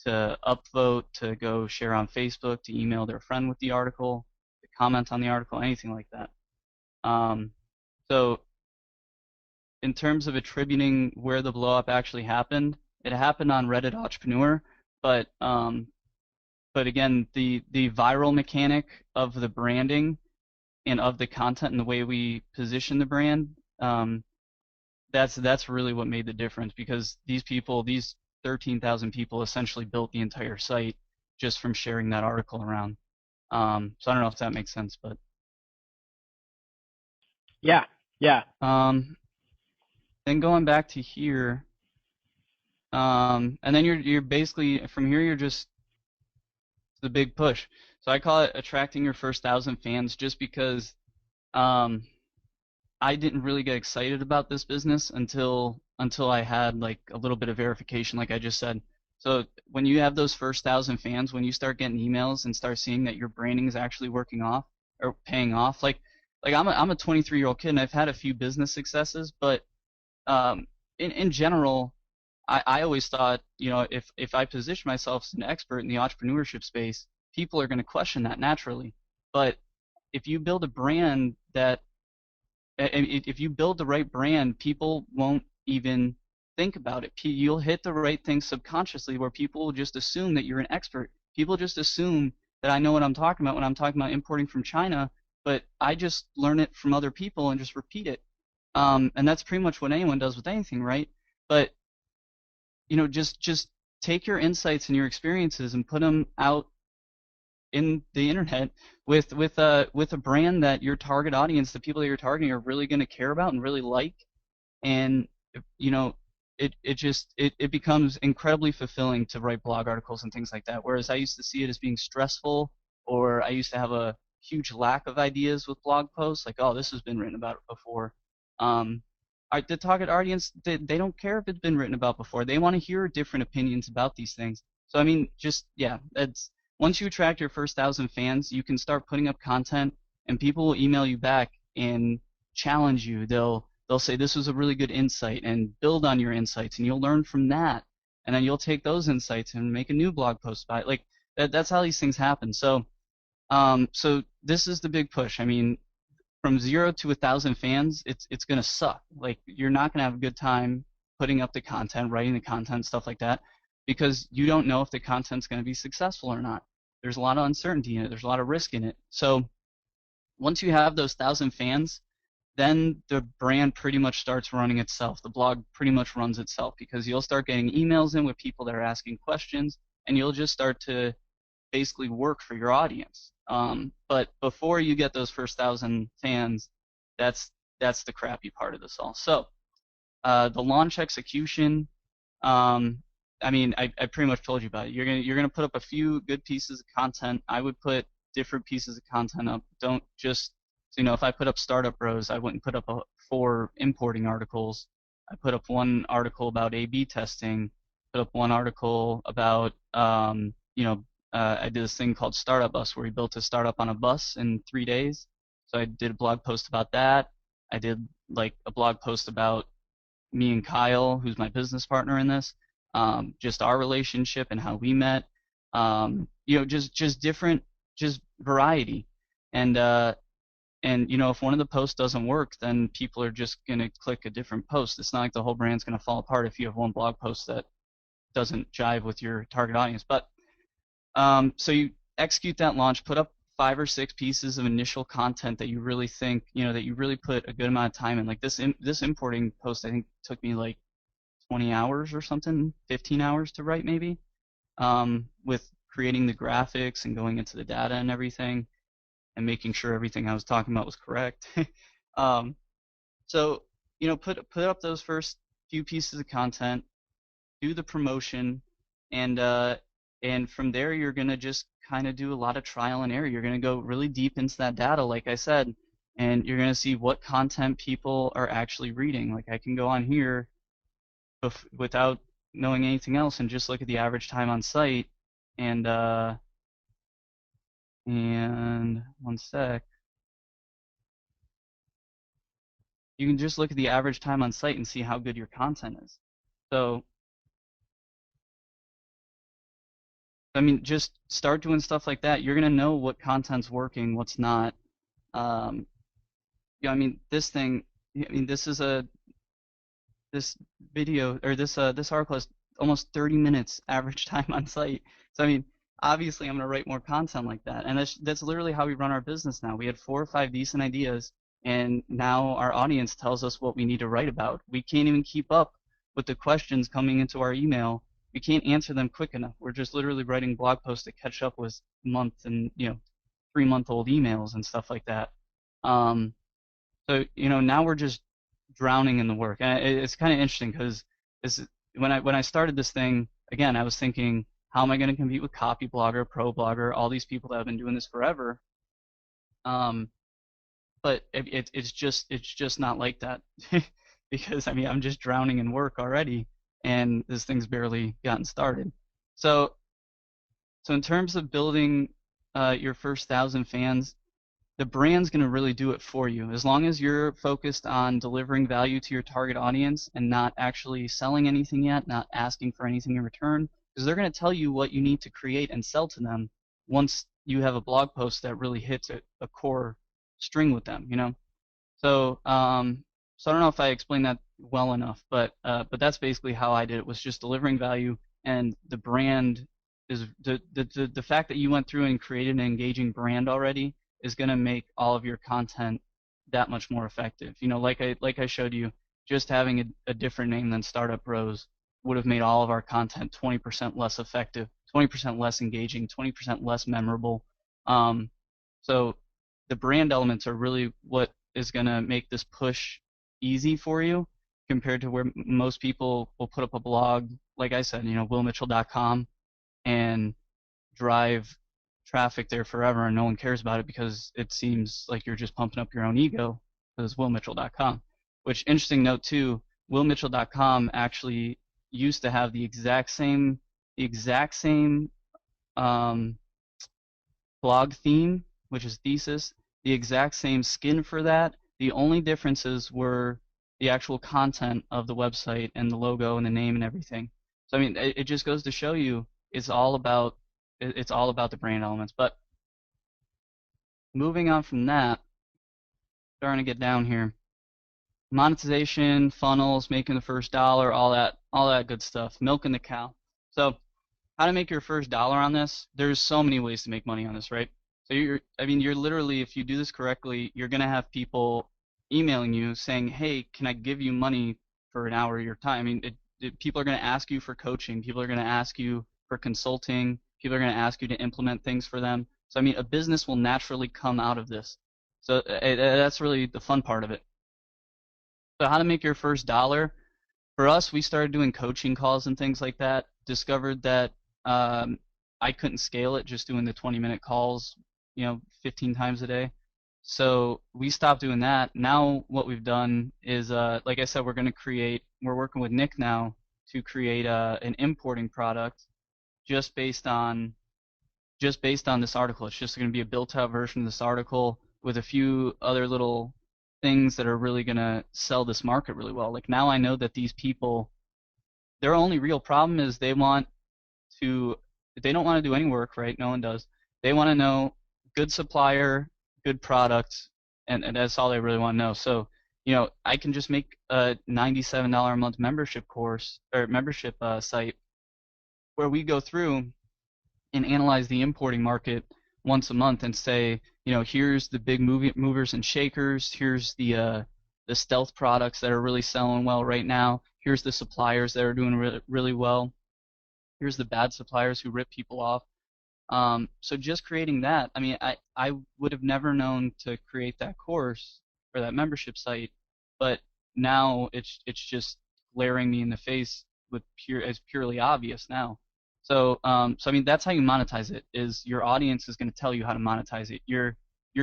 to upvote, to go share on Facebook, to email their friend with the article, to comment on the article, anything like that. So in terms of attributing where the blow up actually happened, it happened on Reddit Entrepreneur, but again, the viral mechanic of the branding and of the content and the way we position the brand, that's really what made the difference, because these 13,000 people essentially built the entire site just from sharing that article around. So I don't know if that makes sense, but Yeah, yeah. Then going back to here, and then you're basically from here you're just the big push. So I call it attracting your first 1,000 fans, just because I didn't really get excited about this business until I had like a little bit of verification, like I just said. So when you have those first 1,000 fans, when you start getting emails and start seeing that your branding is actually working off or paying off, like I'm a 23-year-old kid and I've had a few business successes, but in general, I always thought, if I position myself as an expert in the entrepreneurship space, people are going to question that naturally. But if you build a brand if you build the right brand, people won't even think about it. You'll hit the right thing subconsciously, where people will just assume that you're an expert. People just assume that I know what I'm talking about when I'm talking about importing from China, but I just learn it from other people and just repeat it. And that's pretty much what anyone does with anything, right? But just take your insights and your experiences and put them out in the internet with a brand that your target audience, the people that you're targeting, are really going to care about and really like, and it becomes incredibly fulfilling to write blog articles and things like that. Whereas I used to see it as being stressful, or I used to have a huge lack of ideas with blog posts, like, oh, this has been written about before. The target audience, they don't care if it's been written about before. They want to hear different opinions about these things. So I mean, that's once you attract your first 1,000 fans, you can start putting up content, and people will email you back and challenge you. They'll say this was a really good insight and build on your insights, and you'll learn from that, and then you'll take those insights and make a new blog post about it. Like that's how these things happen. So so this is the big push. I mean, from 0 to 1,000 fans, it's gonna suck. Like, you're not gonna have a good time putting up the content, writing the content, stuff like that, because you don't know if the content's gonna be successful or not. There's a lot of uncertainty in it. There's a lot of risk in it. So once you have those 1,000 fans, then the brand pretty much starts running itself. The blog pretty much runs itself, because you'll start getting emails in with people that are asking questions, and you'll just start to basically work for your audience. But before you get those first 1,000 fans, that's the crappy part of this all. So the launch execution, I mean, I pretty much told you about it. You're gonna put up a few good pieces of content. I would put different pieces of content up. Don't just, so, if I put up Startup Bros, I wouldn't put up four importing articles. I put up one article about A/B testing. Put up one article about, I did this thing called Startup Bus where we built a startup on a bus in 3 days. So I did a blog post about that. I did like a blog post about me and Kyle, who's my business partner in this, just our relationship and how we met. Just different, just variety. And if one of the posts doesn't work, then people are just gonna click a different post. It's not like the whole brand's gonna fall apart if you have one blog post that doesn't jive with your target audience. But so you execute that launch, put up 5 or 6 pieces of initial content that you really think, that you really put a good amount of time in. Like this importing post, I think took me like 20 hours or something, 15 hours to write maybe, with creating the graphics and going into the data and everything and making sure everything I was talking about was correct. um, so, put up those first few pieces of content, do the promotion, and from there you're gonna just kind of do a lot of trial and error. You're gonna go really deep into that data, like I said, and you're gonna see what content people are actually reading. Like I can go on here without knowing anything else and just look at the average time on site, and one sec. You can just look at the average time on site and see how good your content is. So, I mean, just start doing stuff like that. You're gonna know what content's working, what's not. Um, I mean, this thing. I mean, this video or this article is almost 30 minutes average time on site. So I mean, obviously I'm gonna write more content like that, and that's literally how we run our business now. We had 4 or 5 decent ideas, and now our audience tells us what we need to write about. We can't even keep up with the questions coming into our email. We can't answer them quick enough. We're just literally writing blog posts to catch up with month and 3-month-old emails and stuff like that. Um, so now we're just drowning in the work, and it's kind of interesting because when I started this thing, again, I was thinking, how am I going to compete with Copyblogger, ProBlogger, all these people that have been doing this forever? But it's just not like that because I mean I'm just drowning in work already, and this thing's barely gotten started. So in terms of building your first 1,000 fans, the brand's going to really do it for you. As long as you're focused on delivering value to your target audience and not actually selling anything yet, not asking for anything in return, because they're going to tell you what you need to create and sell to them once you have a blog post that really hits a core string with them, So, so I don't know if I explained that well enough, but that's basically how I did it, was just delivering value, and the brand is the fact that you went through and created an engaging brand already is going to make all of your content that much more effective. Like I showed you, just having a different name than Startup Bros would have made all of our content 20% less effective, 20% less engaging, 20% less memorable. So the brand elements are really what is going to make this push easy for you compared to where most people will put up a blog, like I said, willmitchell.com, and drive traffic there forever, and no one cares about it because it seems like you're just pumping up your own ego, because willmitchell.com. Which, interesting note too, willmitchell.com actually used to have the exact same blog theme, which is thesis, the exact same skin for that. The only differences were the actual content of the website and the logo and the name and everything. So I mean, it just goes to show you it's all about the brand elements. But moving on from that, starting to get down here, monetization, funnels, making the first dollar, all that good stuff, milking the cow. So how to make your first dollar on this? There's so many ways to make money on this, right? So you're literally, if you do this correctly, you're gonna have people emailing you saying, hey, can I give you money for an hour of your time? I mean, people are gonna ask you for coaching. People are gonna ask you for consulting. People are gonna ask you to implement things for them. So I mean, a business will naturally come out of this. So that's really the fun part of it. So how to make your first dollar? For us, we started doing coaching calls and things like that discovered that I couldn't scale it just doing the 20-minute calls, 15 times a day. So we stopped doing that. Now what we've done is, like I said, we're working with Nick now to create an importing product just based on this article. It's just going to be a built-out version of this article with a few other little things that are really going to sell this market really well. Like now I know that these people, their only real problem is they don't want to do any work, right? No one does. They want to know good supplier, good product, and that's all they really want to know. So, I can just make a $97 a month membership course or membership site where we go through and analyze the importing market once a month and say, here's the big movers and shakers, here's the stealth products that are really selling well right now, here's the suppliers that are doing really well, here's the bad suppliers who rip people off. So just creating that, I mean, I would have never known to create that course or that membership site, but now it's just glaring me in the face as purely obvious now. So I mean, that's how you monetize it. Is your audience is going to tell you how to monetize it. You're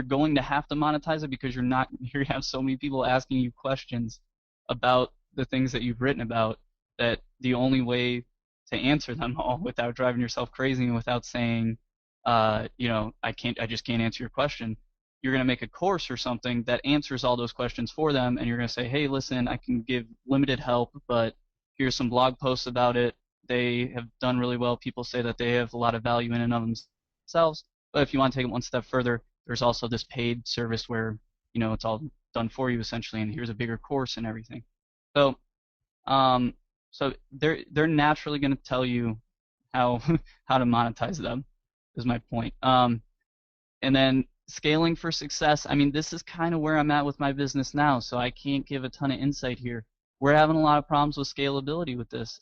going to have to monetize it because you have so many people asking you questions about the things that you've written about that the only way to answer them all without driving yourself crazy and without saying, I just can't answer your question. You're going to make a course or something that answers all those questions for them, and you're going to say, hey, listen, I can give limited help, but here's some blog posts about it. They have done really well. People say that they have a lot of value in and of themselves. But if you want to take it one step further, there's also this paid service where, it's all done for you essentially, and here's a bigger course and everything. So, so they're naturally going to tell you how how to monetize them, is my point. And then scaling for success. I mean, this is kind of where I'm at with my business now, so I can't give a ton of insight here. We're having a lot of problems with scalability with this.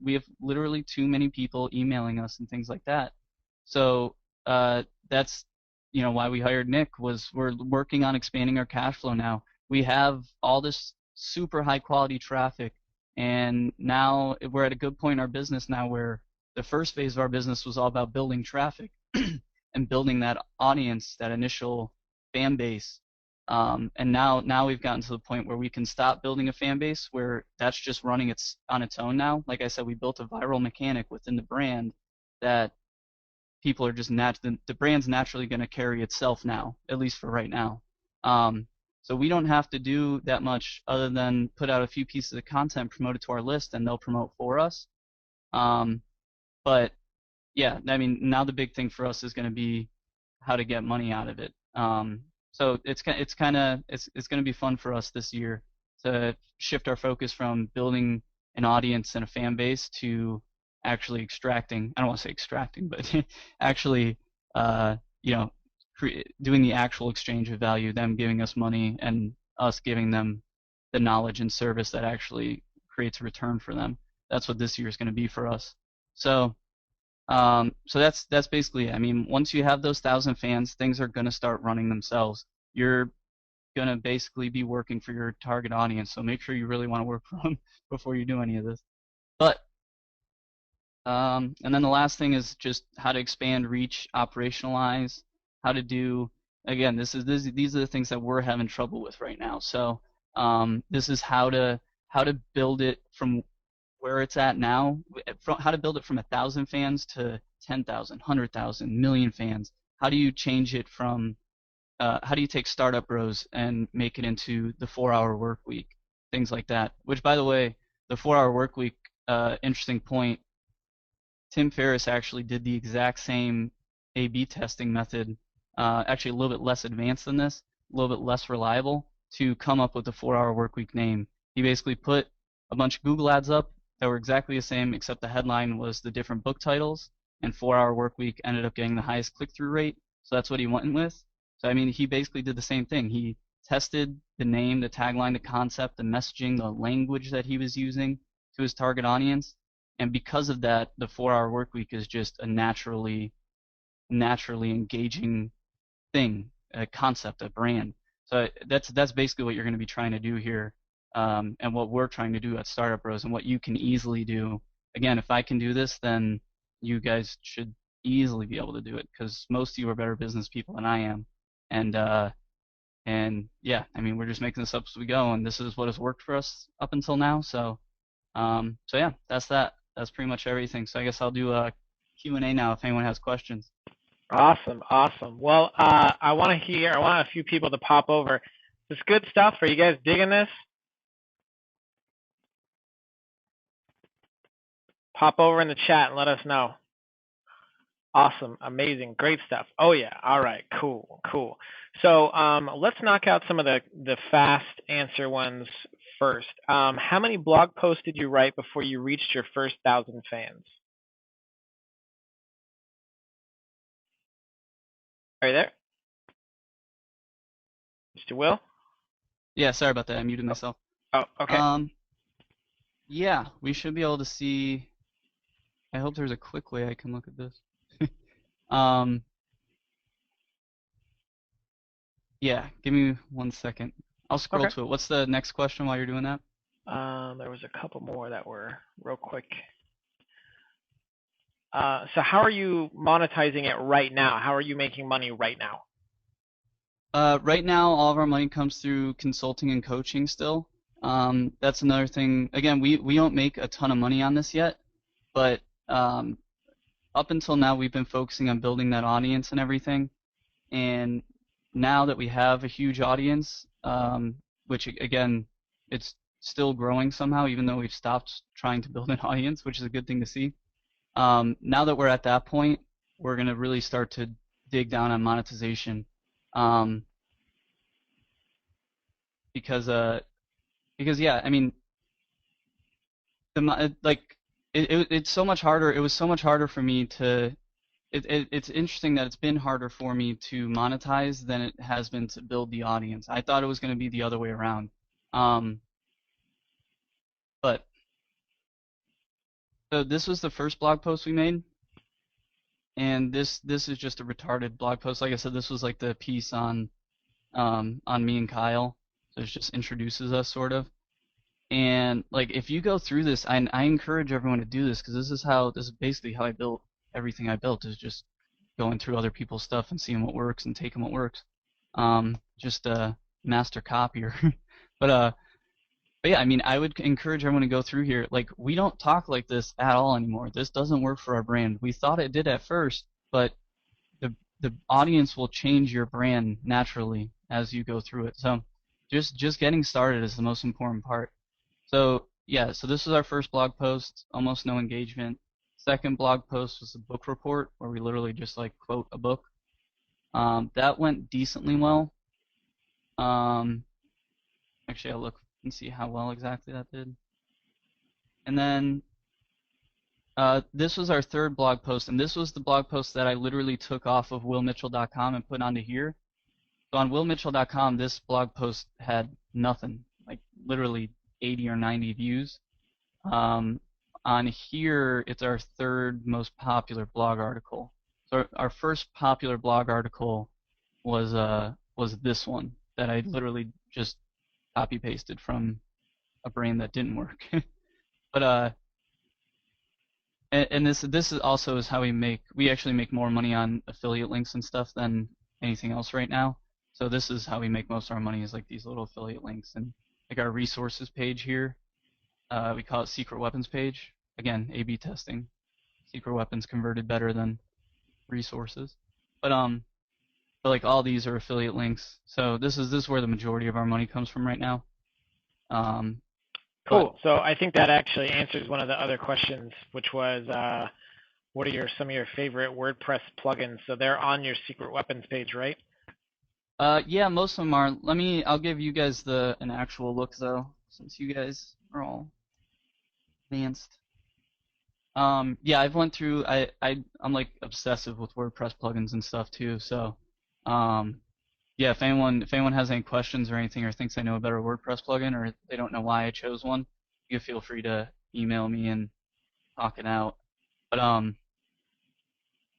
We have literally too many people emailing us and things like that. So that's why we hired Nick. We're working on expanding our cash flow now. We have all this super high quality traffic, and now we're at a good point in our business now where the first phase of our business was all about building traffic and building that audience, that initial fan base. And now we've gotten to the point where we can stop building a fan base where that's just running on its own now. Like I said, we built a viral mechanic within the brand that people are just the brand's naturally going to carry itself now, at least for right now. So we don't have to do that much other than put out a few pieces of content, promote it to our list, and they'll promote for us. But yeah, I mean, now the big thing for us is going to be how to get money out of it. So it's going to be fun for us this year to shift our focus from building an audience and a fan base to actually extracting. I don't want to say extracting, but actually, doing the actual exchange of value, them giving us money and us giving them the knowledge and service that actually creates a return for them. That's what this year is going to be for us. So that's basically it. I mean, once you have those 1,000 fans, things are going to start running themselves. You're going to basically be working for your target audience, so make sure you really want to work for them before you do any of this. But and then the last thing is just how to expand reach, operationalize, how to do, again, these are the things that we're having trouble with right now. So this is how to build it from where it's at now, how to build it from 1,000 fans to 10,000, 100,000, million fans. How do you change it from, how do you take Startup Bros and make it into the 4-hour work week, things like that. Which, by the way, the 4-hour work week, interesting point, Tim Ferriss actually did the exact same A/B testing method, actually a little bit less advanced than this, a little bit less reliable, to come up with the 4-hour work week name. He basically put a bunch of Google ads up that were exactly the same, except the headline was the different book titles, and 4-hour work week ended up getting the highest click-through rate, so that's what he went with. So I mean, he basically did the same thing. He tested the name, the tagline, the concept, the messaging, the language that he was using to his target audience, and because of that, the 4-hour work week is just a naturally engaging thing, a concept, a brand. So that's basically what you're going to be trying to do here, and what we're trying to do at Startup Bros, and what you can easily do again, if I can do this, then you guys should easily be able to do it because most of you are better business people than I am. And yeah, I mean, we're just making this up as we go, and this is what has worked for us up until now. So yeah, that's that. That's pretty much everything. So I guess I'll do a Q&A now if anyone has questions. Awesome, awesome. Well, I want to hear. I want a few people to pop over. This good stuff. Are you guys digging this? Pop over in the chat and let us know. Awesome, amazing, great stuff. Oh yeah, all right, cool, cool. So let's knock out some of the fast answer ones first. How many blog posts did you write before you reached your first 1,000 fans? Are you there, Mr. Will? Yeah, sorry about that. I muted myself. Oh, okay. Yeah, we should be able to see. I hope there's a quick way I can look at this. Um, yeah, give me 1 second. I'll scroll Okay. to it. What's the next question while you're doing that? There was a couple more that were real quick. So how are you monetizing it right now? How are you making money right now? Right now, all of our money comes through consulting and coaching still. That's another thing. Again, we don't make a ton of money on this yet, but up until now, we've been focusing on building that audience and everything. And now that we have a huge audience, which again, it's still growing somehow, even though we've stopped trying to build an audience, which is a good thing to see. Now that we're at that point, we're going to really start to dig down on monetization. Because yeah, I mean, it's so much harder. It was so much harder for me to. It's interesting that it's been harder for me to monetize than it has been to build the audience. I thought it was going to be the other way around. Um, but so this was the first blog post we made, and this is just a retarded blog post. Like I said, this was like the piece on me and Kyle. So it just introduces us sort of. And like if you go through this, I encourage everyone to do this because this is basically how I built everything I built is just going through other people's stuff and seeing what works and taking what works. Just a master copier. But yeah, I mean, I would encourage everyone to go through here. Like, we don't talk like this at all anymore. This doesn't work for our brand. We thought it did at first, but the audience will change your brand naturally as you go through it. So just getting started is the most important part. So yeah, so this was our first blog post, almost no engagement. Second blog post was a book report where we literally just like quote a book. That went decently well. Actually, I'll look and see how well exactly that did. And then this was our third blog post, and this was the blog post that I literally took off of willmitchell.com and put onto here. So on willmitchell.com, this blog post had nothing, like literally 80 or 90 views. On here, it's our third most popular blog article. So our first popular blog article was this one that I literally just copy pasted from a brain that didn't work. But and this is also is how we actually make more money on affiliate links and stuff than anything else right now. So this is how we make most of our money is like these little affiliate links and like our resources page here. We call it secret weapons page. Again, A/B testing. Secret weapons converted better than resources. But like all these are affiliate links. So this is where the majority of our money comes from right now. Cool. So I think that actually answers one of the other questions, which was what are some of your favorite WordPress plugins? So they're on your secret weapons page, right? Yeah, most of them are. I'll give you guys an actual look though, since you guys are all advanced. Yeah, I've went through. I'm like obsessive with WordPress plugins and stuff too. So, yeah, if anyone has any questions or anything, or thinks I know a better WordPress plugin, or they don't know why I chose one, you feel free to email me and talk it out. But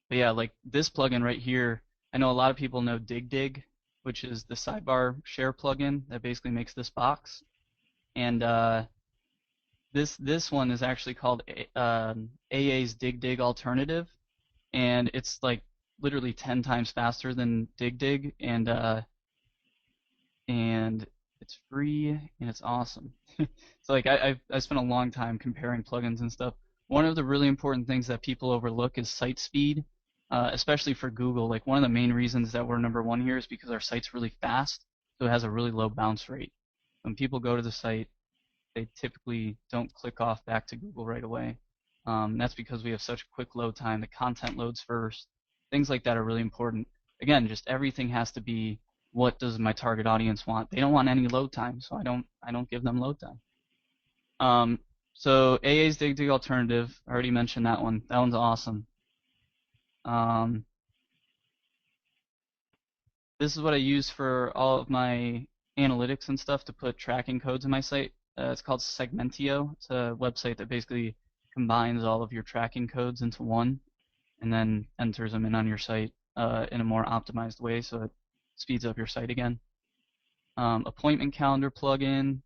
yeah, like this plugin right here, I know a lot of people know DigDig, which is the sidebar share plugin that basically makes this box. And this one is actually called AA's Dig Alternative, and it's like literally 10 times faster than Dig, and it's free and it's awesome. So like I spent a long time comparing plugins and stuff. One of the really important things that people overlook is site speed, especially for Google. Like one of the main reasons that we're number one here is because our site's really fast, so it has a really low bounce rate. When people go to the site, they typically don't click off back to Google right away. That's because we have such quick load time. The content loads first. Things like that are really important. Again, just everything has to be what does my target audience want. They don't want any load time, so I don't give them load time. So AA's Dig Alternative, I already mentioned that one. That one's awesome. This is what I use for all of my analytics and stuff to put tracking codes in my site. It's called Segmentio. It's a website that basically combines all of your tracking codes into one and then enters them in on your site in a more optimized way, so it speeds up your site again. Appointment calendar plugin.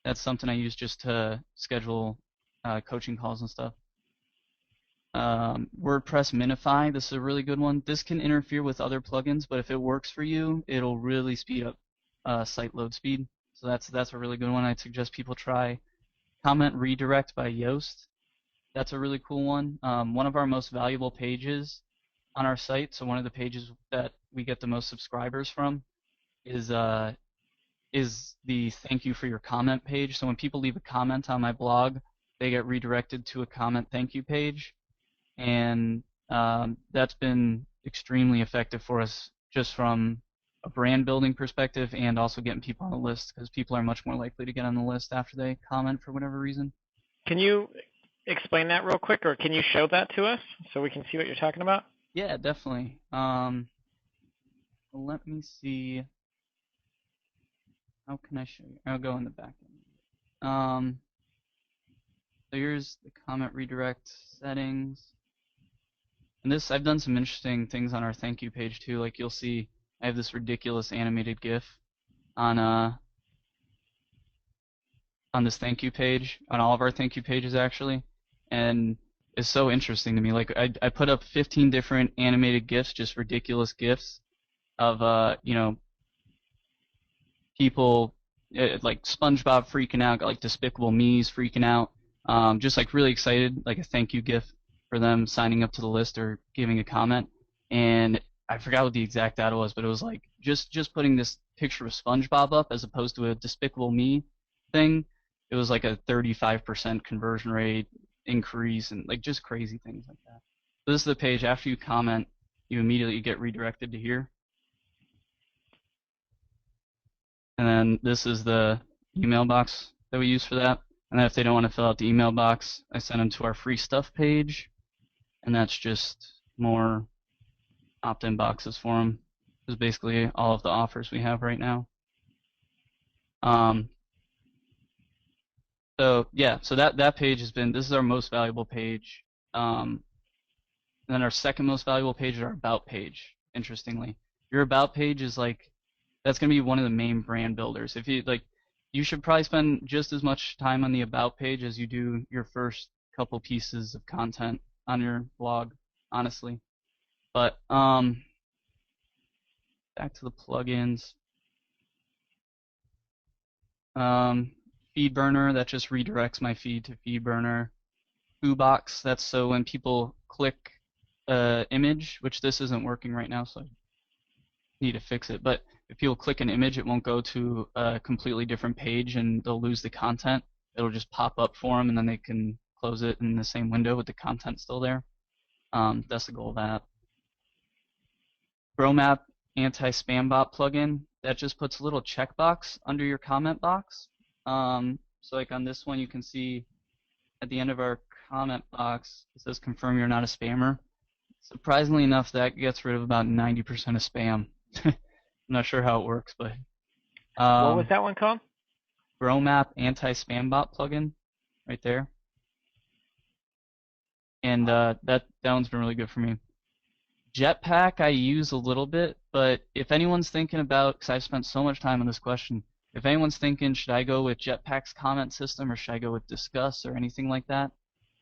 That's something I use just to schedule coaching calls and stuff. WordPress Minify. This is a really good one. This can interfere with other plugins, but if it works for you, it'll really speed up site load speed. So that's a really good one. I'd suggest people try. Comment Redirect by Yoast. That's a really cool one. One of our most valuable pages on our site, so one of the pages that we get the most subscribers from, is the thank you for your comment page. So when people leave a comment on my blog, they get redirected to a comment thank you page, and that's been extremely effective for us just from a brand building perspective and also getting people on the list, because people are much more likely to get on the list after they comment for whatever reason. Can you explain that real quick, or can you show that to us so we can see what you're talking about? Yeah, definitely. Let me see. How can I show you? I'll go in the back end. So here's the comment redirect settings. And this, I've done some interesting things on our thank you page too. Like you'll see, I have this ridiculous animated GIF on this thank you page, on all of our thank you pages actually, and it's so interesting to me. Like I put up 15 different animated GIFs, just ridiculous GIFs of people like SpongeBob freaking out, like Despicable Me's freaking out, just like really excited, like a thank you GIF for them signing up to the list or giving a comment. And I forgot what the exact data was, but it was like just putting this picture of SpongeBob up as opposed to a Despicable Me thing. It was like a 35% conversion rate increase, and like just crazy things like that. So this is the page. After you comment, you immediately get redirected to here. And then this is the email box that we use for that. And then if they don't want to fill out the email box, I send them to our free stuff page, and that's just more opt-in boxes for them. This is basically all of the offers we have right now. So yeah, so that page has been, this is our most valuable page. And then our second most valuable page is our about page, interestingly. Your about page is like, that's going to be one of the main brand builders. If you like, you should probably spend just as much time on the about page as you do your first couple pieces of content on your blog, honestly. But back to the plugins. FeedBurner, that just redirects my feed to FeedBurner. Foobox, that's so when people click image, which this isn't working right now, so I need to fix it. But if people click an image, it won't go to a completely different page and they'll lose the content. It'll just pop up for them, and then they can close it in the same window with the content still there. That's the goal of that. GrowMap anti-spam bot plugin, that just puts a little checkbox under your comment box. So like on this one, you can see at the end of our comment box, it says confirm you're not a spammer. Surprisingly enough, that gets rid of about 90% of spam. I'm not sure how it works, but What was that one called? GrowMap anti-spam bot plugin, right there. And that one's been really good for me. Jetpack I use a little bit, but if anyone's thinking about, because I've spent so much time on this question, if anyone's thinking, should I go with Jetpack's comment system or should I go with Discuss or anything like that,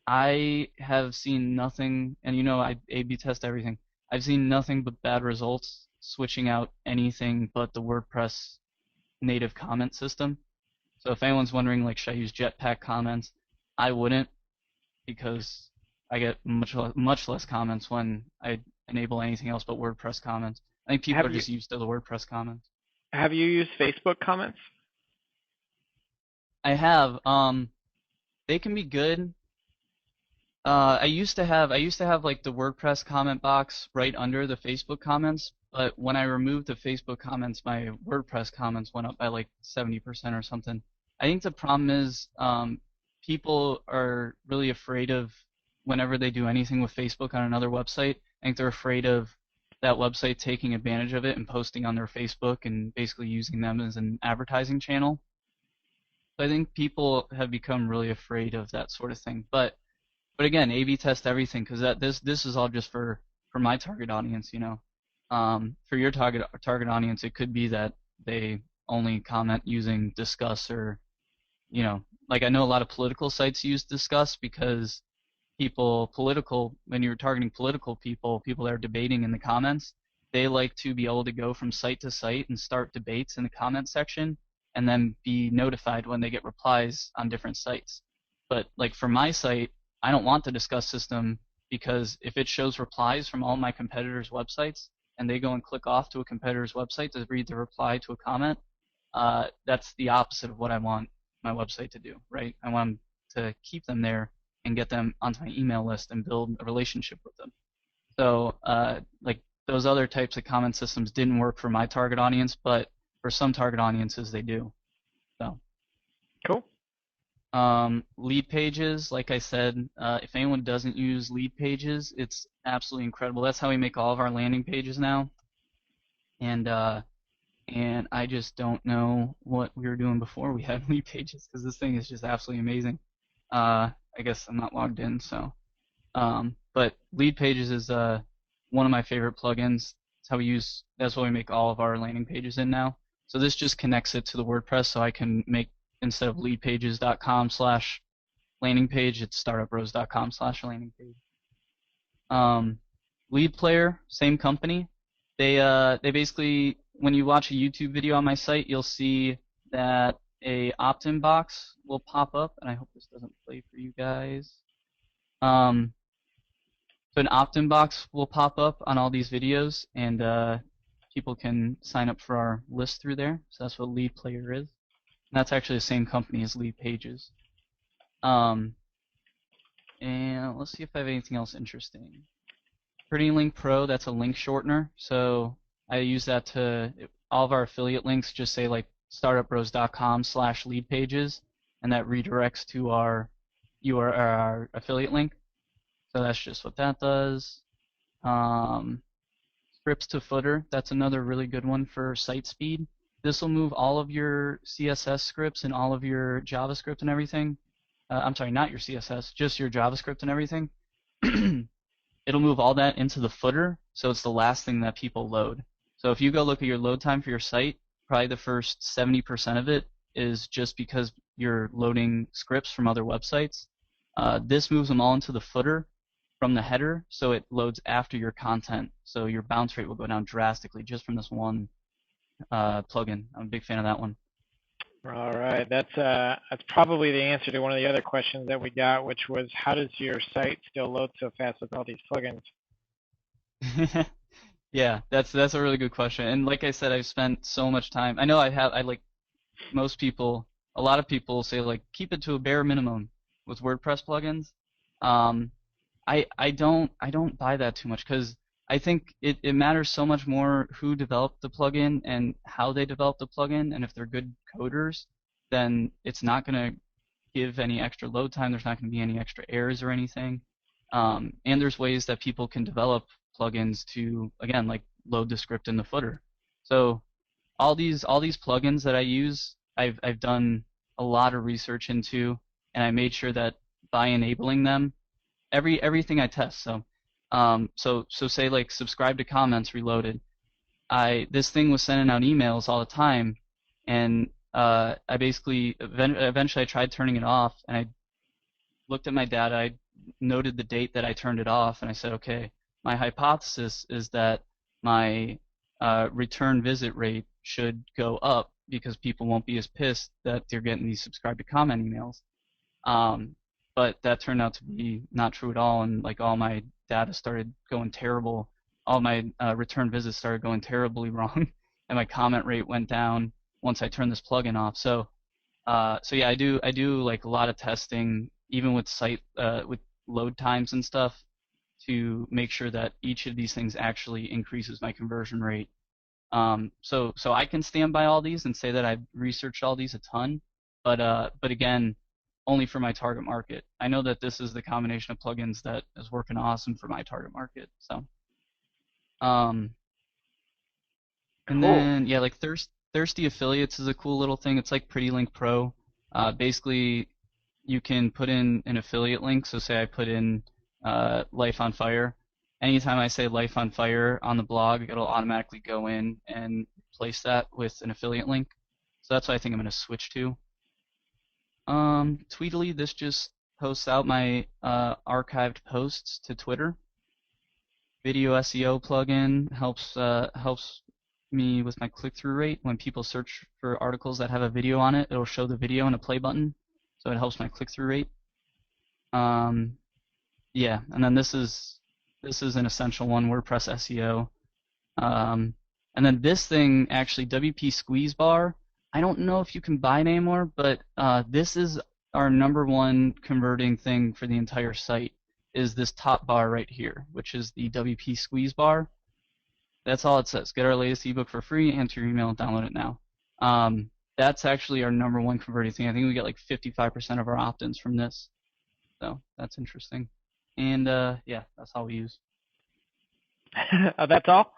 I have seen nothing, and I A/B test everything. I've seen nothing but bad results switching out anything but the WordPress native comment system. So if anyone's wondering, like, should I use Jetpack comments, I wouldn't, because I get much less comments when I enable anything else but WordPress comments. I think people Have are you just used to the WordPress comments. have you used Facebook comments? I have. They can be good. I used to have like the WordPress comment box right under the Facebook comments, but when I removed the Facebook comments, my WordPress comments went up by like 70% or something. I think the problem is people are really afraid of whenever they do anything with Facebook on another website. I think they're afraid of that website taking advantage of it and posting on their Facebook and basically using them as an advertising channel. So I think people have become really afraid of that sort of thing. But again, A/B test everything, because this is all just for my target audience. For your target audience, it could be that they only comment using Discuss, or like I know a lot of political sites use Discuss because when you're targeting political people that are debating in the comments, they like to be able to go from site to site and start debates in the comment section, and then be notified when they get replies on different sites. But like for my site, I don't want the Discuss system, because if it shows replies from all my competitors' websites and they go and click off to a competitor's website to read the reply to a comment, that's the opposite of what I want my website to do, right? I want to keep them there and get them onto my email list and build a relationship with them. So like those other types of comment systems didn't work for my target audience, but for some target audiences they do. So. Cool. Lead Pages, like I said, if anyone doesn't use Lead Pages, it's absolutely incredible. That's how we make all of our landing pages now. And I just don't know what we were doing before we had Lead Pages, because this thing is just absolutely amazing. I guess I'm not logged in, so. But Lead Pages is one of my favorite plugins. That's what we make all of our landing pages in now. So this just connects it to the WordPress, so I can make, instead of leadpages.com/landing page, it's startuprose.com/landing page. Lead Player, same company. They basically, when you watch a YouTube video on my site, you'll see that a opt-in box will pop up, and I hope this doesn't play for you guys. So an opt-in box will pop up on all these videos, and people can sign up for our list through there. So that's what Lead Player is. And that's actually the same company as Lead Pages. And let's see if I have anything else interesting. PrettyLink Pro, that's a link shortener. So I use that all of our affiliate links just say like startuprose.com/lead pages, and that redirects to our affiliate link. So that's just what that does. Scripts to footer, that's another really good one for site speed. This will move all of your CSS scripts and all of your JavaScript and everything. I'm sorry, not your CSS, just your JavaScript and everything. It'll move all that into the footer, so it's the last thing that people load. So if you go look at your load time for your site, probably the first 70% of it is just because you're loading scripts from other websites. This moves them all into the footer from the header, so it loads after your content. So your bounce rate will go down drastically just from this one plugin. I'm a big fan of that one. All right, that's probably the answer to one of the other questions that we got, which was how does your site still load so fast with all these plugins? Yeah, that's a really good question. And like I said, I've spent so much time. I know I like most people, a lot of people say like keep it to a bare minimum with WordPress plugins. I don't buy that too much, because I think it matters so much more who developed the plugin and how they developed the plugin, and if they're good coders, then it's not going to give any extra load time. There's not going to be any extra errors or anything. And there's ways that people can develop plugins to, again, like load the script in the footer. So all these plugins that I use, I've done a lot of research into, and I made sure that by enabling them, everything I test. So say like subscribe to comments reloaded. This thing was sending out emails all the time, and I basically eventually I tried turning it off, and I looked at my data. I noted the date that I turned it off, and I said, okay, my hypothesis is that my return visit rate should go up because people won't be as pissed that they're getting these subscribe to comment emails. Um, but that turned out to be not true at all, and like all my data started going terrible. All my return visits started going terribly wrong, and my comment rate went down once I turned this plugin off. So yeah, I do like a lot of testing, even with site with load times and stuff, to make sure that each of these things actually increases my conversion rate. So I can stand by all these and say that I've researched all these a ton, but again, only for my target market. I know that this is the combination of plugins that is working awesome for my target market. So, um, and Cool. then yeah, like Thirsty Affiliates is a cool little thing. It's like Pretty Link Pro. Basically, you can put in an affiliate link. So say I put in Life on Fire. Anytime I say Life on Fire on the blog, it'll automatically go in and replace that with an affiliate link. So that's what I think I'm going to switch to. Tweetly, this just posts out my archived posts to Twitter. Video SEO plugin helps me with my click-through rate. When people search for articles that have a video on it, it'll show the video and a play button, so it helps my click-through rate. Yeah, and then this is an essential one, WordPress SEO. And then this thing, actually, WP Squeeze Bar. I don't know if you can buy it anymore, but this is our #1 converting thing for the entire site, is this top bar right here, which is the WP Squeeze Bar. That's all it says. Get our latest ebook for free, enter your email, and download it now. That's actually our #1 converting thing. I think we get like 55% of our opt-ins from this. So that's interesting. And yeah, that's all we use. Oh, that's all?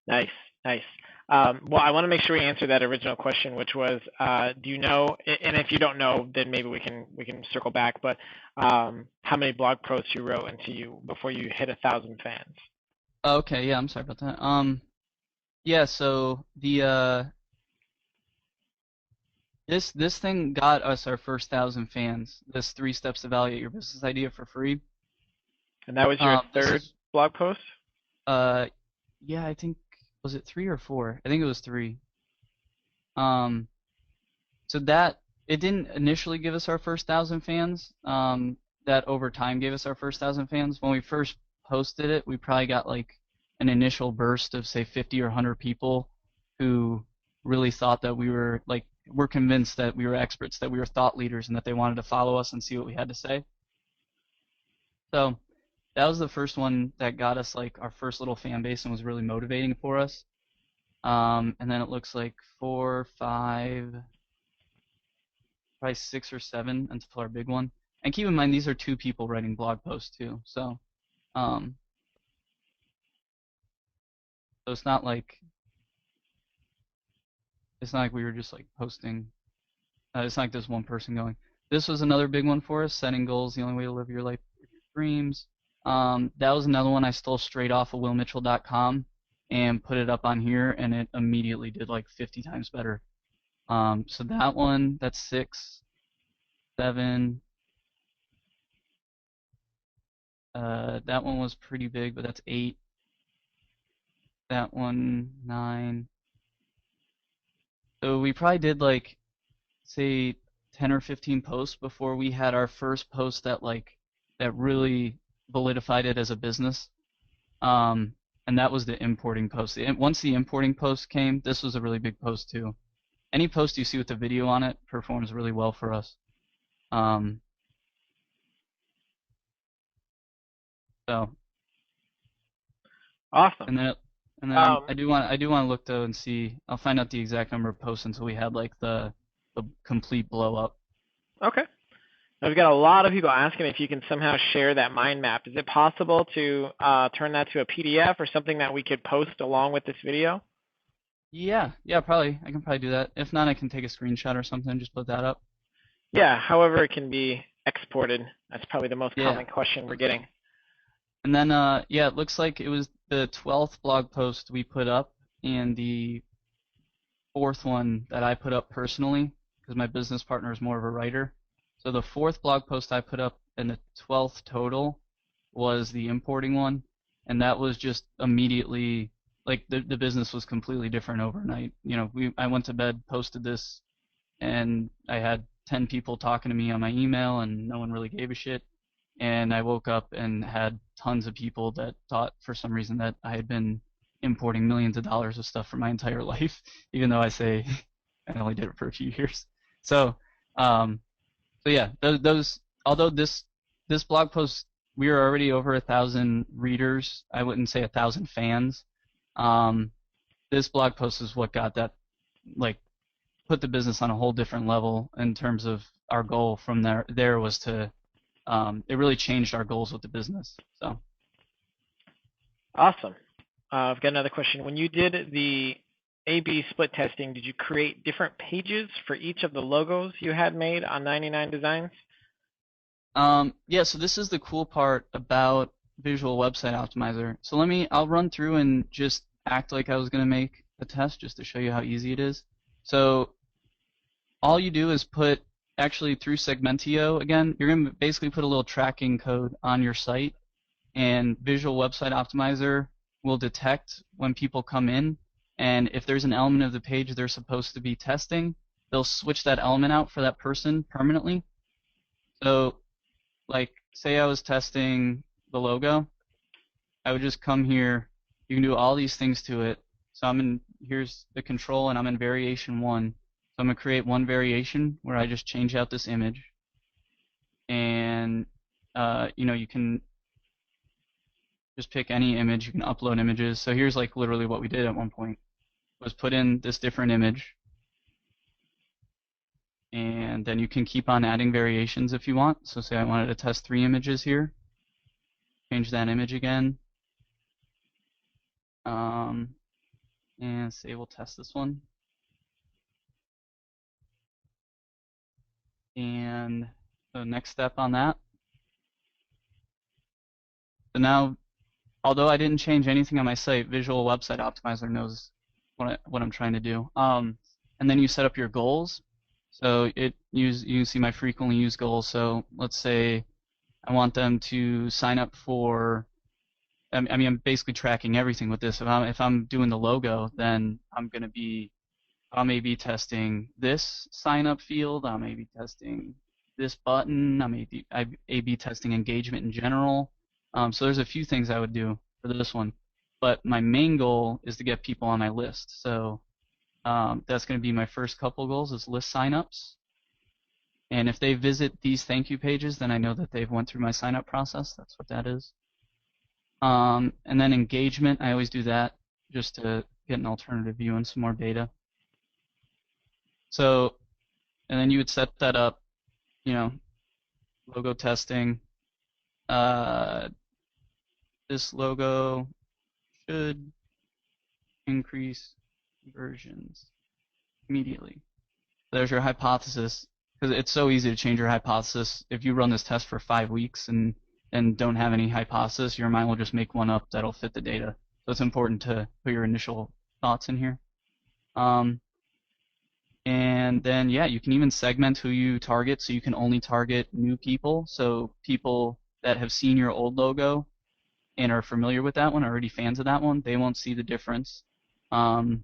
Nice, nice. Well, I want to make sure we answer that original question, which was, do you know? And if you don't know, then maybe we can circle back. But how many blog posts you wrote until you before you hit 1,000 fans? Okay, yeah, I'm sorry about that. Yeah, so the this thing got us our first 1,000 fans. This 3 steps to validate your business idea for free. And that was your This third is blog post? uh yeah, I think, was it 3 or 4? I think it was 3. Um, so that it didn't initially give us our first 1,000 fans. That over time gave us our first 1,000 fans. When we first posted it, we probably got like an initial burst of say 50 or 100 people who really thought that were convinced that we were experts, that we were thought leaders, and that they wanted to follow us and see what we had to say. So that was the first one that got us like our first little fan base and was really motivating for us. And then it looks like 4, 5, probably 6 or 7 until our big one. And keep in mind, these are 2 people writing blog posts too. Um, so it's not like we were just like posting. It's not like there's one person going. This was another big one for us. Setting goals, the only way to live your life with your dreams. That was another one I stole straight off of willmitchell.com and put it up on here, and it immediately did like 50 times better. So that one, that's 6, 7. That one was pretty big, but that's 8. That one, 9. So we probably did like, say, 10 or 15 posts before we had our first post that really validified it as a business. And that was the importing post. Once the importing post came, this was a really big post too. Any post you see with the video on it performs really well for us. So Awesome. and then I do want to look though and see. I'll find out the exact number of posts until we had like the complete blow up. Okay. I've got a lot of people asking if you can somehow share that mind map. Is it possible to turn that to a PDF or something that we could post along with this video? Yeah, probably. I can probably do that. If not, I can take a screenshot or something and just put that up. Yeah, however it can be exported. That's probably the most Yeah. common question we're getting. And then, yeah, it looks like it was the 12th blog post we put up, and the fourth one that I put up personally because my business partner is more of a writer. So the fourth blog post I put up and the 12th total was the importing one, and that was just immediately like the business was completely different overnight. I went to bed, posted this, and I had 10 people talking to me on my email, and no one really gave a shit. And I woke up and had tons of people that thought for some reason that I had been importing millions of dollars of stuff for my entire life, even though I say I only did it for a few years. So, um, so yeah, those although this blog post we were already over 1,000 readers, I wouldn't say 1,000 fans. Um, this blog post is what got that like put the business on a whole different level in terms of our goal from there was to it really changed our goals with the business. So Awesome. I've got another question. When you did the A/B split testing, did you create different pages for each of the logos you had made on 99 Designs? yeah, so this is the cool part about Visual Website Optimizer. So I'll run through and just act like I was going to make a test just to show you how easy it is. So all you do is actually through Segmentio, again, you're going to basically put a little tracking code on your site, and Visual Website Optimizer will detect when people come in, and if there's an element of the page they're supposed to be testing, they'll switch that element out for that person permanently. So, like, say I was testing the logo, I would just come here. You can do all these things to it. So here's the control, and I'm in variation 1. So I'm going to create one variation where I just change out this image. And, you can just pick any image. You can upload images. So here's like literally what we did at one point was put in this different image. And then you can keep on adding variations if you want. So say I wanted to test 3 images here. Change that image again. And say we'll test this one. And the next step on that. So now, although I didn't change anything on my site, Visual Website Optimizer knows what I'm trying to do. And then you set up your goals. So you can see my frequently used goals. So let's say I want them to sign up for. I mean, I'm basically tracking everything with this. If I'm doing the logo, then I may be testing this sign up field. I may be testing this button. I may be A/B testing engagement in general. So there's a few things I would do for this one, but my main goal is to get people on my list. So that's going to be my first couple goals is list signups. And if they visit these thank you pages, then I know that they've went through my sign up process. That's what that is. And then engagement, I always do that just to get an alternative view and some more data. So, and then you would set that up, logo testing. This logo should increase conversions immediately. There's your hypothesis, because it's so easy to change your hypothesis. If you run this test for 5 weeks and don't have any hypothesis, your mind will just make one up that'll fit the data. So it's important to put your initial thoughts in here. And then, yeah, you can even segment who you target, so you can only target new people. So people that have seen your old logo and are familiar with that one, are already fans of that one, they won't see the difference. And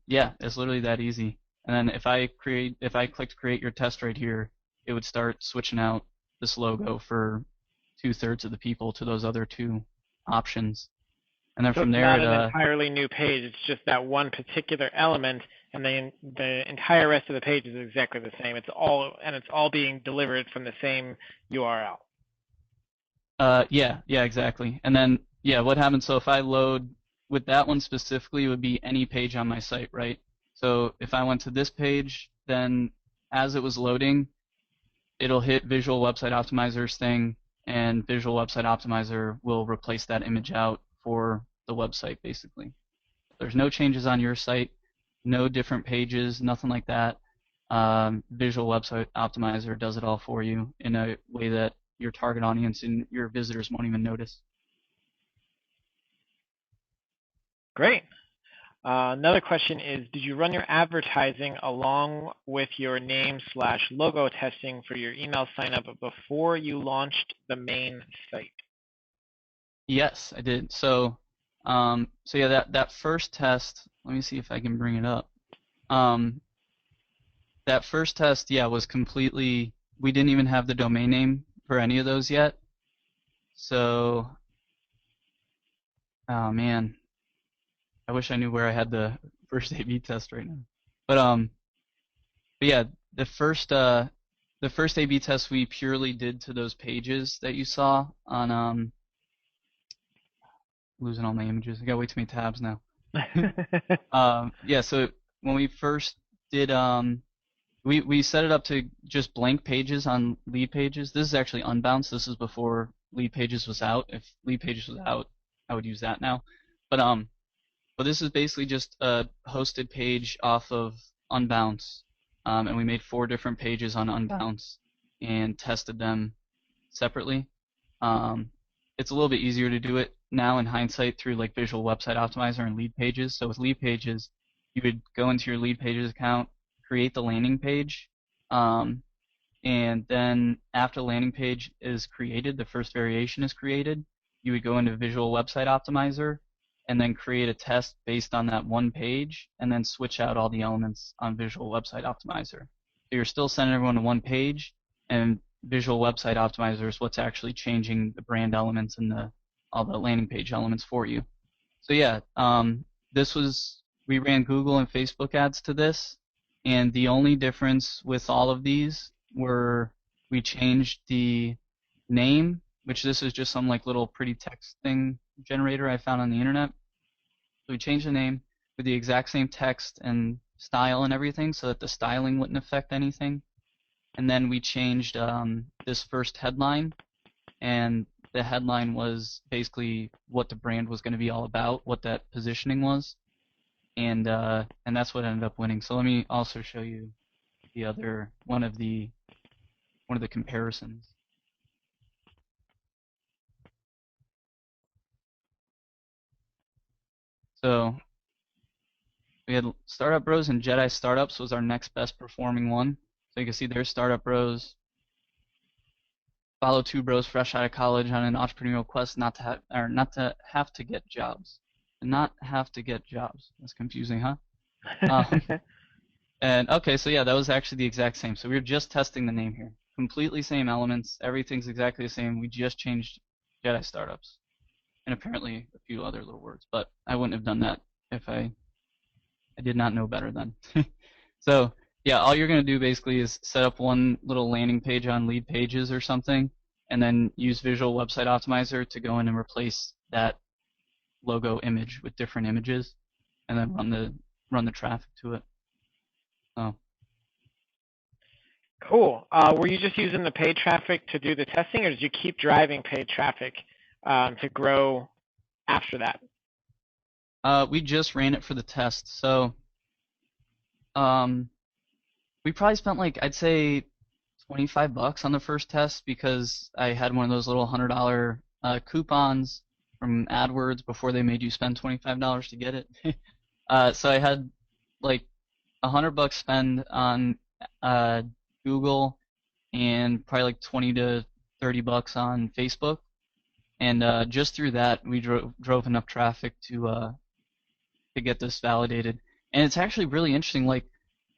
yeah, it's literally that easy. And then if I clicked create your test right here, it would start switching out this logo for 2/3 of the people to those other 2 options. And then So from it's there, not an entirely new page. It's just that one particular element, and the entire rest of the page is exactly the same. It's all being delivered from the same URL. yeah, exactly. And then, yeah, what happens, so if I load, with that one specifically, it would be any page on my site, right? So if I went to this page, then as it was loading, it'll hit Visual Website Optimizer's thing, and Visual Website Optimizer will replace that image out for the website, basically. There's no changes on your site, no different pages, nothing like that. Visual Website Optimizer does it all for you in a way that your target audience and your visitors won't even notice. Great. Another question is, did you run your advertising along with your name slash logo testing for your email sign up before you launched the main site? Yes, I did. So yeah, that first test. Let me see if I can bring it up. Um, that first test, yeah, was completely. We didn't even have the domain name for any of those yet. So, oh man, I wish I knew where I had the first A/B test right now. But um, but yeah, the first uh, the first A/B test we purely did to those pages that you saw on losing all my images. I got way too many tabs now. Yeah, so when we first did we set it up to just blank pages on lead pages. This is actually Unbounce. This is before lead pages was out. If lead pages was out, I would use that now. But um but this is basically just a hosted page off of Unbounce. And we made 4 different pages on Unbounce and tested them separately. Um, it's a little bit easier to do it now in hindsight through like Visual Website Optimizer and Lead Pages. So with Lead Pages, you would go into your Lead Pages account, create the landing page, um, and then after the landing page is created, the first variation is created, you would go into Visual Website Optimizer and then create a test based on that one page and then switch out all the elements on Visual Website Optimizer. So you're still sending everyone to one page, and Visual Website Optimizer is what's actually changing the brand elements and all the landing page elements for you. So yeah, we ran Google and Facebook ads to this, and the only difference with all of these were we changed the name, which this is just some like little pretty text thing generator I found on the internet. So we changed the name with the exact same text and style and everything so that the styling wouldn't affect anything. And then we changed this first headline, and the headline was basically what the brand was going to be all about, what that positioning was, and that's what ended up winning. So let me also show you the other one of the comparisons. So we had Startup Bros and Jedi Startups was our next best performing one. So you can see there's Startup Bros. Follow 2 bros fresh out of college on an entrepreneurial quest not to have to get jobs. Not have to get jobs. That's confusing, huh? Um, and okay, so yeah, that was actually the exact same. So we were just testing the name here. Completely same elements. Everything's exactly the same. We just changed Jedi Startups. And apparently a few other little words, but I wouldn't have done that if I did not know better then. So yeah, all you're going to do basically is set up one little landing page on Lead Pages or something, and then use Visual Website Optimizer to go in and replace that logo image with different images, and then run the traffic to it. So Cool. Were you just using the paid traffic to do the testing, or did you keep driving paid traffic to grow after that? we just ran it for the test. So um, we probably spent like I'd say $25 on the first test because I had one of those little $100 coupons from AdWords before they made you spend $25 to get it. So I had like $100 spend on Google and probably like 20 to $30 on Facebook, and just through that we drove enough traffic to get this validated. And it's actually really interesting. Like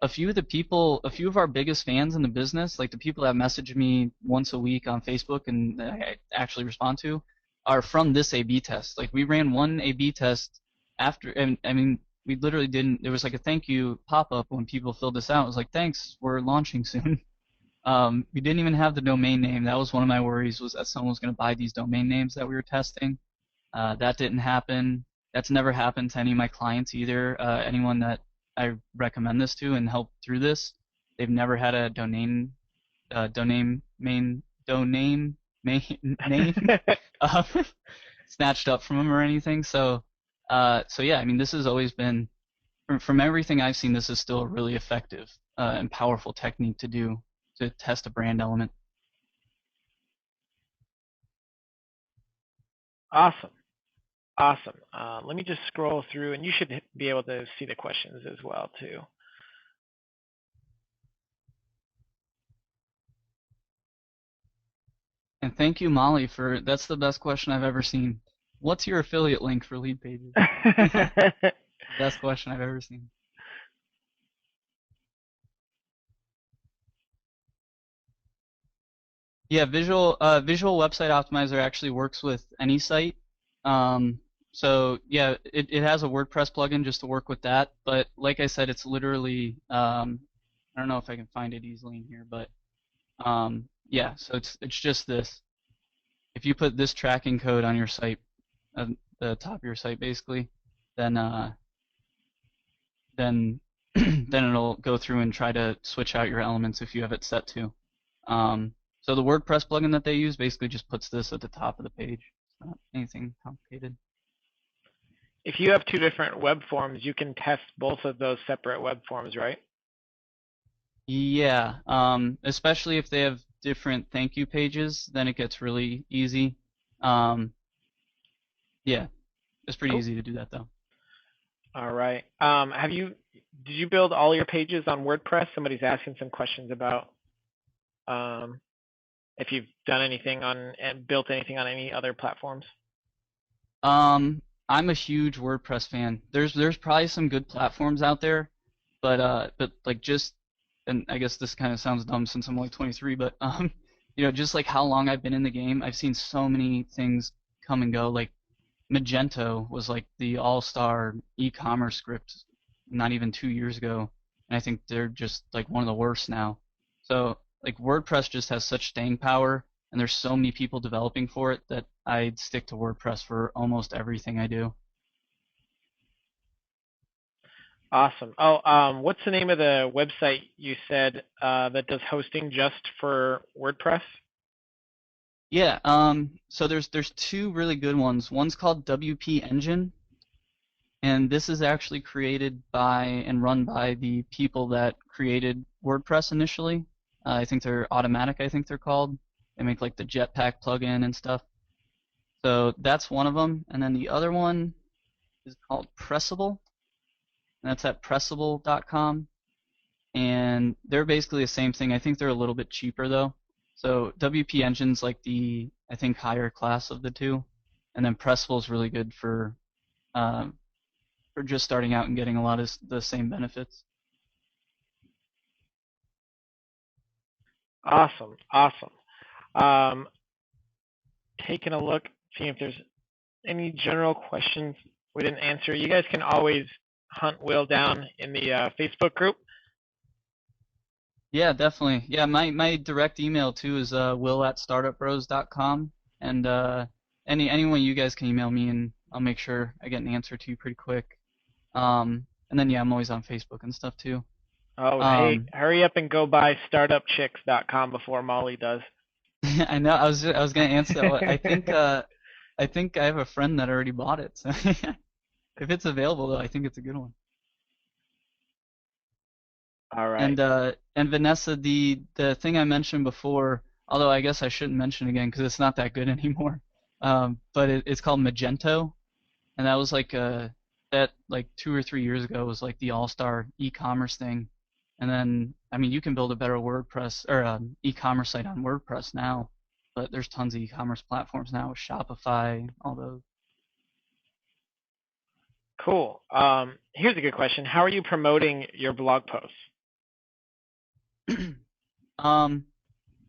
a few of our biggest fans in the business, like the people that message me once a week on Facebook and that I actually respond to, are from this A/B test. Like we ran one A/B test after, and I mean, we literally didn't. There was like a thank you pop up when people filled this out. It was like, thanks, we're launching soon. We didn't even have the domain name. That was one of my worries, was that someone was going to buy these domain names that we were testing. That didn't happen. That's never happened to any of my clients either. Anyone that I recommend this to and help through this, they've never had a domain name uh, snatched up from them or anything. So yeah, I mean, this has always been, from everything I've seen, this is still a really effective and powerful technique to do to test a brand element. Awesome. Awesome. Let me just scroll through, and you should be able to see the questions as well too. And thank you, Molly, for that's the best question I've ever seen. What's your affiliate link for Lead Pages? Best question I've ever seen. Yeah, Visual Website Optimizer actually works with any site. So yeah, it has a WordPress plugin just to work with that. But like I said, it's literally I don't know if I can find it easily in here, but yeah, so it's just this. If you put this tracking code on your site, the top of your site basically, then then then it'll go through and try to switch out your elements if you have it set to. So the WordPress plugin that they use basically just puts this at the top of the page. It's not anything complicated. If you have two different web forms, you can test both of those separate web forms, right? Yeah, especially if they have different thank you pages, then it gets really easy. Yeah, it's pretty Cool. easy to do that though. All right. Did you build all your pages on WordPress? Somebody's asking some questions about if you've done anything on and built anything on any other platforms. I'm a huge WordPress fan. There's probably some good platforms out there, but like just and I guess this kind of sounds dumb since I'm only 23, but just like how long I've been in the game, I've seen so many things come and go. Like Magento was like the all-star e-commerce script not even 2 years ago, and I think they're just like one of the worst now. So like WordPress just has such staying power, and there's so many people developing for it that I'd stick to WordPress for almost everything I do. Awesome. Oh, what's the name of the website you said that does hosting just for WordPress? Yeah, so there's two really good ones. One's called WP Engine, and this is actually created by and run by the people that created WordPress initially. I think they're Automatic, I think they're called. They make like the Jetpack plugin and stuff. So that's one of them. And then the other one is called Pressable, and that's at pressable.com. And they're basically the same thing. I think they're a little bit cheaper though. So WP Engine's like the, I think, higher class of the two. And then Pressable is really good for just starting out and getting a lot of the same benefits. Awesome. Awesome. Taking a look, seeing if there's any general questions we didn't answer. You guys can always hunt Will down in the Facebook group. Yeah, definitely. Yeah, my direct email too is will@startupbros.com, and anyone you guys can email me, and I'll make sure I get an answer to you pretty quick. And then yeah, I'm always on Facebook and stuff too. Oh, hey, Um, hurry up and go buy startupchicks.com before Molly does. I know I was gonna answer that. I think I have a friend that already bought it. So if it's available though, I think it's a good one. All right. And Vanessa, the thing I mentioned before, although I guess I shouldn't mention again because it's not that good anymore. But it's called Magento, and that was like that like 2 or 3 years ago was like the all-star e-commerce thing. And then I mean you can build a better WordPress or e-commerce site on WordPress now, but there's tons of e-commerce platforms now with Shopify, all those. Cool. Here's a good question. How are you promoting your blog posts? Um,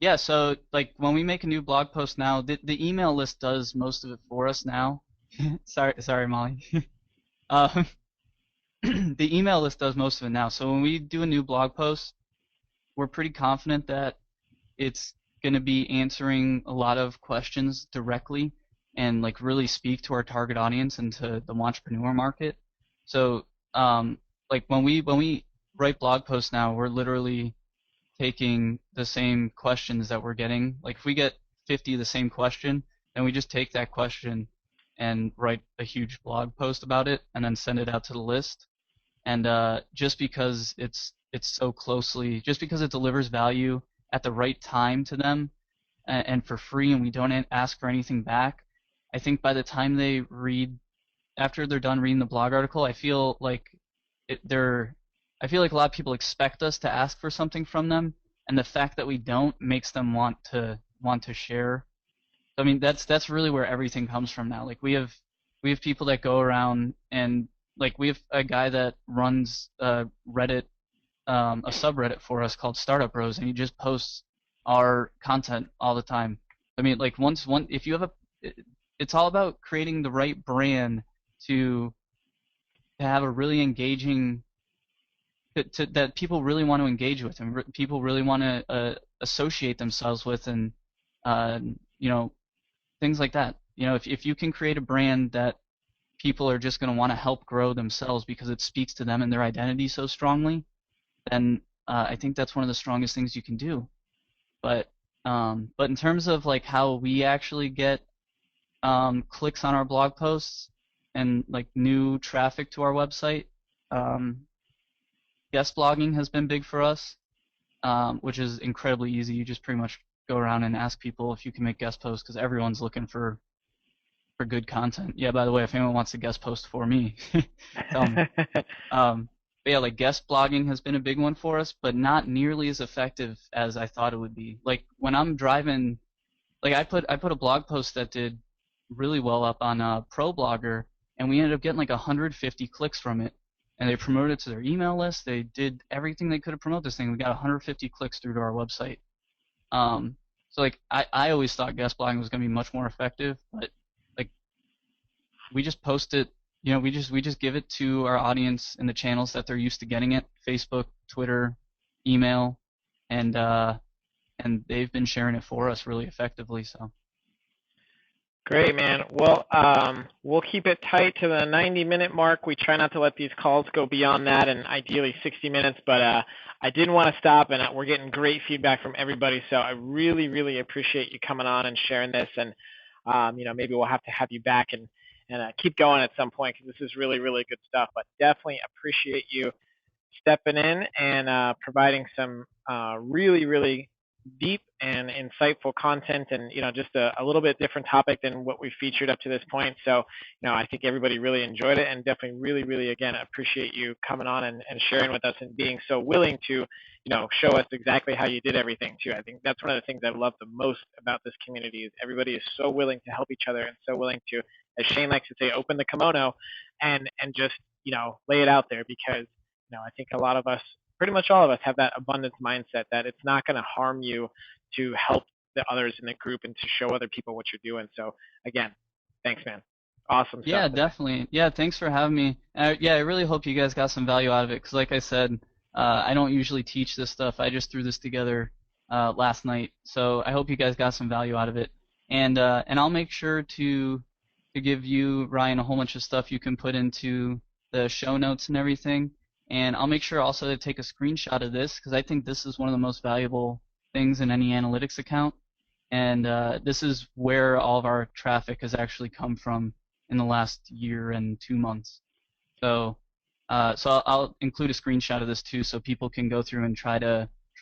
yeah, so like when we make a new blog post now, the email list does most of it for us now. Sorry, Molly. Um, the email list does most of it now. So when we do a new blog post, we're pretty confident that it's going to be answering a lot of questions directly and like really speak to our target audience and to the entrepreneur market. So like when we write blog posts now, we're literally taking the same questions that we're getting. Like if we get 50 of the same question, then we just take that question and write a huge blog post about it and then send it out to the list. And just because just because it delivers value at the right time to them and for free, and we don't ask for anything back, I think by the time they read after they're done reading the blog article, I feel like I feel like a lot of people expect us to ask for something from them, and the fact that we don't makes them want to share. I mean, that's really where everything comes from now. Like we have people that go around and like we have a guy that runs Reddit, a subreddit for us called Startup Bros, and he just posts our content all the time. I mean, like if you have it's all about creating the right brand to have a really engaging that people really want to engage with and people really want to associate themselves with, and uh, you know, things like that. You know, if you can create a brand that people are just going to want to help grow themselves because it speaks to them and their identity so strongly, then I think that's one of the strongest things you can do. But in terms of like how we actually get clicks on our blog posts and like new traffic to our website, guest blogging has been big for us, which is incredibly easy. You just pretty much go around and ask people if you can make guest posts because everyone's looking for good content. Yeah, by the way, if anyone wants to guest post for me, tell me. But yeah, like guest blogging has been a big one for us, but not nearly as effective as I thought it would be. Like when I'm driving, like I put a blog post that did really well up on ProBlogger, and we ended up getting like 150 clicks from it. And they promoted it to their email list. They did everything they could to promote this thing. We got 150 clicks through to our website. So like I always thought guest blogging was going to be much more effective, but like we just post it. You know, we just give it to our audience in the channels that they're used to getting it: Facebook, Twitter, email, and they've been sharing it for us really effectively. So. Great, man. Well, we'll keep it tight to the 90-minute mark. We try not to let these calls go beyond that, and ideally 60 minutes. But I didn't want to stop, and we're getting great feedback from everybody. So I really, really appreciate you coming on and sharing this. And maybe we'll have to have you back and keep going at some point because this is really, really good stuff. But definitely appreciate you stepping in and providing some really, really deep and insightful content, and just a little bit different topic than what we've featured up to this point. So I think everybody really enjoyed it, and definitely really, really, again, appreciate you coming on and sharing with us and being so willing to show us exactly how you did everything too. I think that's one of the things I love the most about this community is everybody is so willing to help each other and so willing to, as Shane likes to say, open the kimono and just lay it out there, because I think a lot of us, pretty much all of us, have that abundance mindset that it's not going to harm you to help the others in the group and to show other people what you're doing. So again, thanks, man. Awesome stuff. Yeah, definitely. Yeah, thanks for having me. Yeah, I really hope you guys got some value out of it because, like I said, I don't usually teach this stuff. I just threw this together last night, so I hope you guys got some value out of it. And I'll make sure to give you, Ryan, a whole bunch of stuff you can put into the show notes and everything. And I'll make sure also to take a screenshot of this because I think this is one of the most valuable things in any analytics account. And this is where all of our traffic has actually come from in the last year and 2 months. So I'll include a screenshot of this too so people can go through and try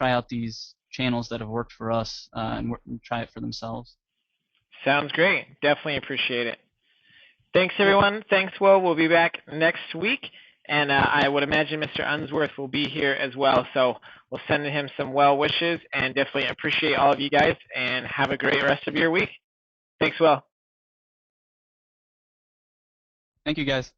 out these channels that have worked for us and try it for themselves. Sounds great. Definitely appreciate it. Thanks, everyone. Thanks, Will. We'll be back next week. And I would imagine Mr. Unsworth will be here as well. So we'll send him some well wishes and definitely appreciate all of you guys and have a great rest of your week. Thanks, Will. Thank you, guys.